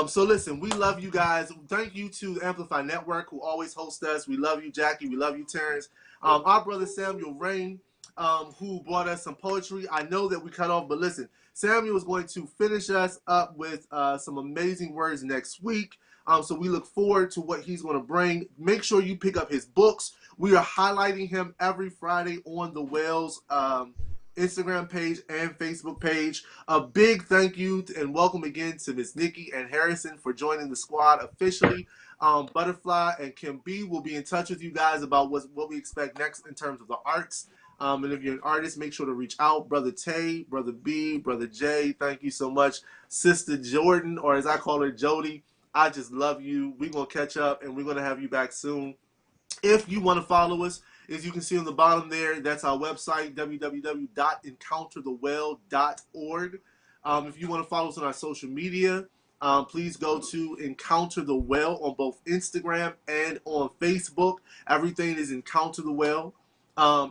So listen, we love you guys. Thank you to the Amplify Network, who always host us. We love you, Jackie. We love you, Terrence. Our brother Samuel Rain, who brought us some poetry. I know that we cut off, but listen, Samuel is going to finish us up with some amazing words next week. So we look forward to what he's going to bring. Make sure you pick up his books. We are highlighting him every Friday on the Wales Instagram page and Facebook page. A big thank you and welcome again to Miss Nikki and Harrison for joining the squad officially. Butterfly and Kim B will be in touch with you guys about what we expect next in terms of the arts. And if you're an artist, make sure to reach out. Brother Tay, Brother B, Brother J, thank you so much. Sister Jordan, or as I call her, Jody, I just love you. We're going to catch up, and we're going to have you back soon. If you want to follow us, as you can see on the bottom there, that's our website, www.encounterthewell.org. If you want to follow us on our social media, please go to Encounter the Well on both Instagram and on Facebook. Everything is Encounter the Well.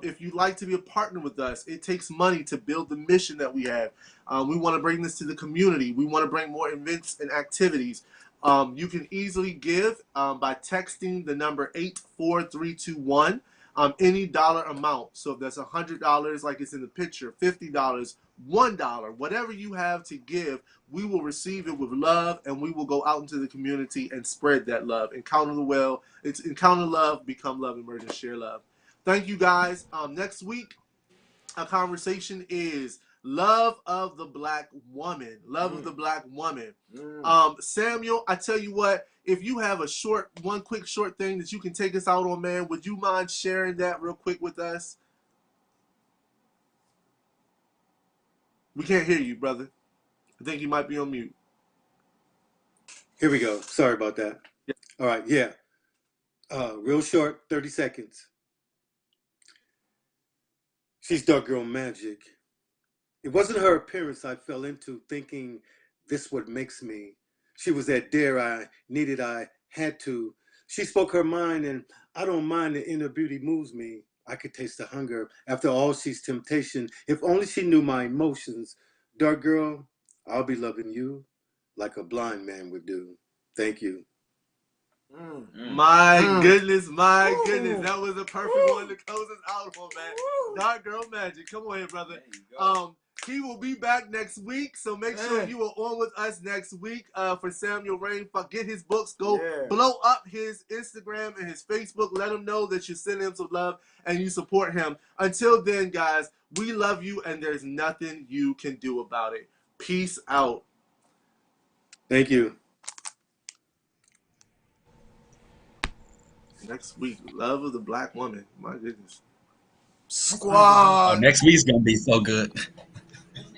If you'd like to be a partner with us, it takes money to build the mission that we have. We want to bring this to the community. We want to bring more events and activities. You can easily give by texting the number 84321, any dollar amount. So if that's $100, like it's in the picture, $50, $1, whatever you have to give, we will receive it with love, and we will go out into the community and spread that love. Encounter the Well. It's Encounter Love, Become Love, Emerge and Share Love. Thank you, guys. Next week, our conversation is love of the Black woman. Love of the Black woman. Samuel, I tell you what, if you have one quick short thing that you can take us out on, man, would you mind sharing that real quick with us? We can't hear you, brother. I think you might be on mute. Here we go. Sorry about that. Yeah. All right, yeah. Real short, 30 seconds. She's dark girl magic. It wasn't her appearance I fell into thinking this what makes me. She was that dare I needed, I had to. She spoke her mind, and I don't mind the inner beauty moves me. I could taste the hunger. After all, she's temptation. If only she knew my emotions. Dark girl, I'll be loving you like a blind man would do. Thank you. My goodness, that was a perfect one to close us out on, man. Dark Girl Magic, come on here, brother. He will be back next week, so make sure you are on with us next week for Samuel Rain. Get his books, go blow up his Instagram and his Facebook. Let him know that you send him some love and you support him. Until then, guys, we love you, and there's nothing you can do about it. Peace out. Thank you. Next week, love of the Black woman. My goodness. Squad. Oh, next week's gonna be so good.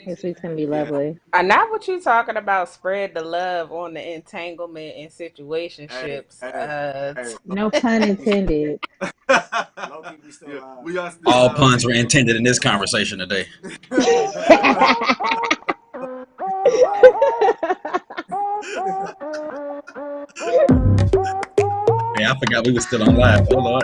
This week's gonna be lovely. Not what you talking about. Spread the love on the entanglement and situationships. No pun intended. We are still All live. puns were intended in this conversation today. Yeah, I forgot we were still on live. Oh, Lord.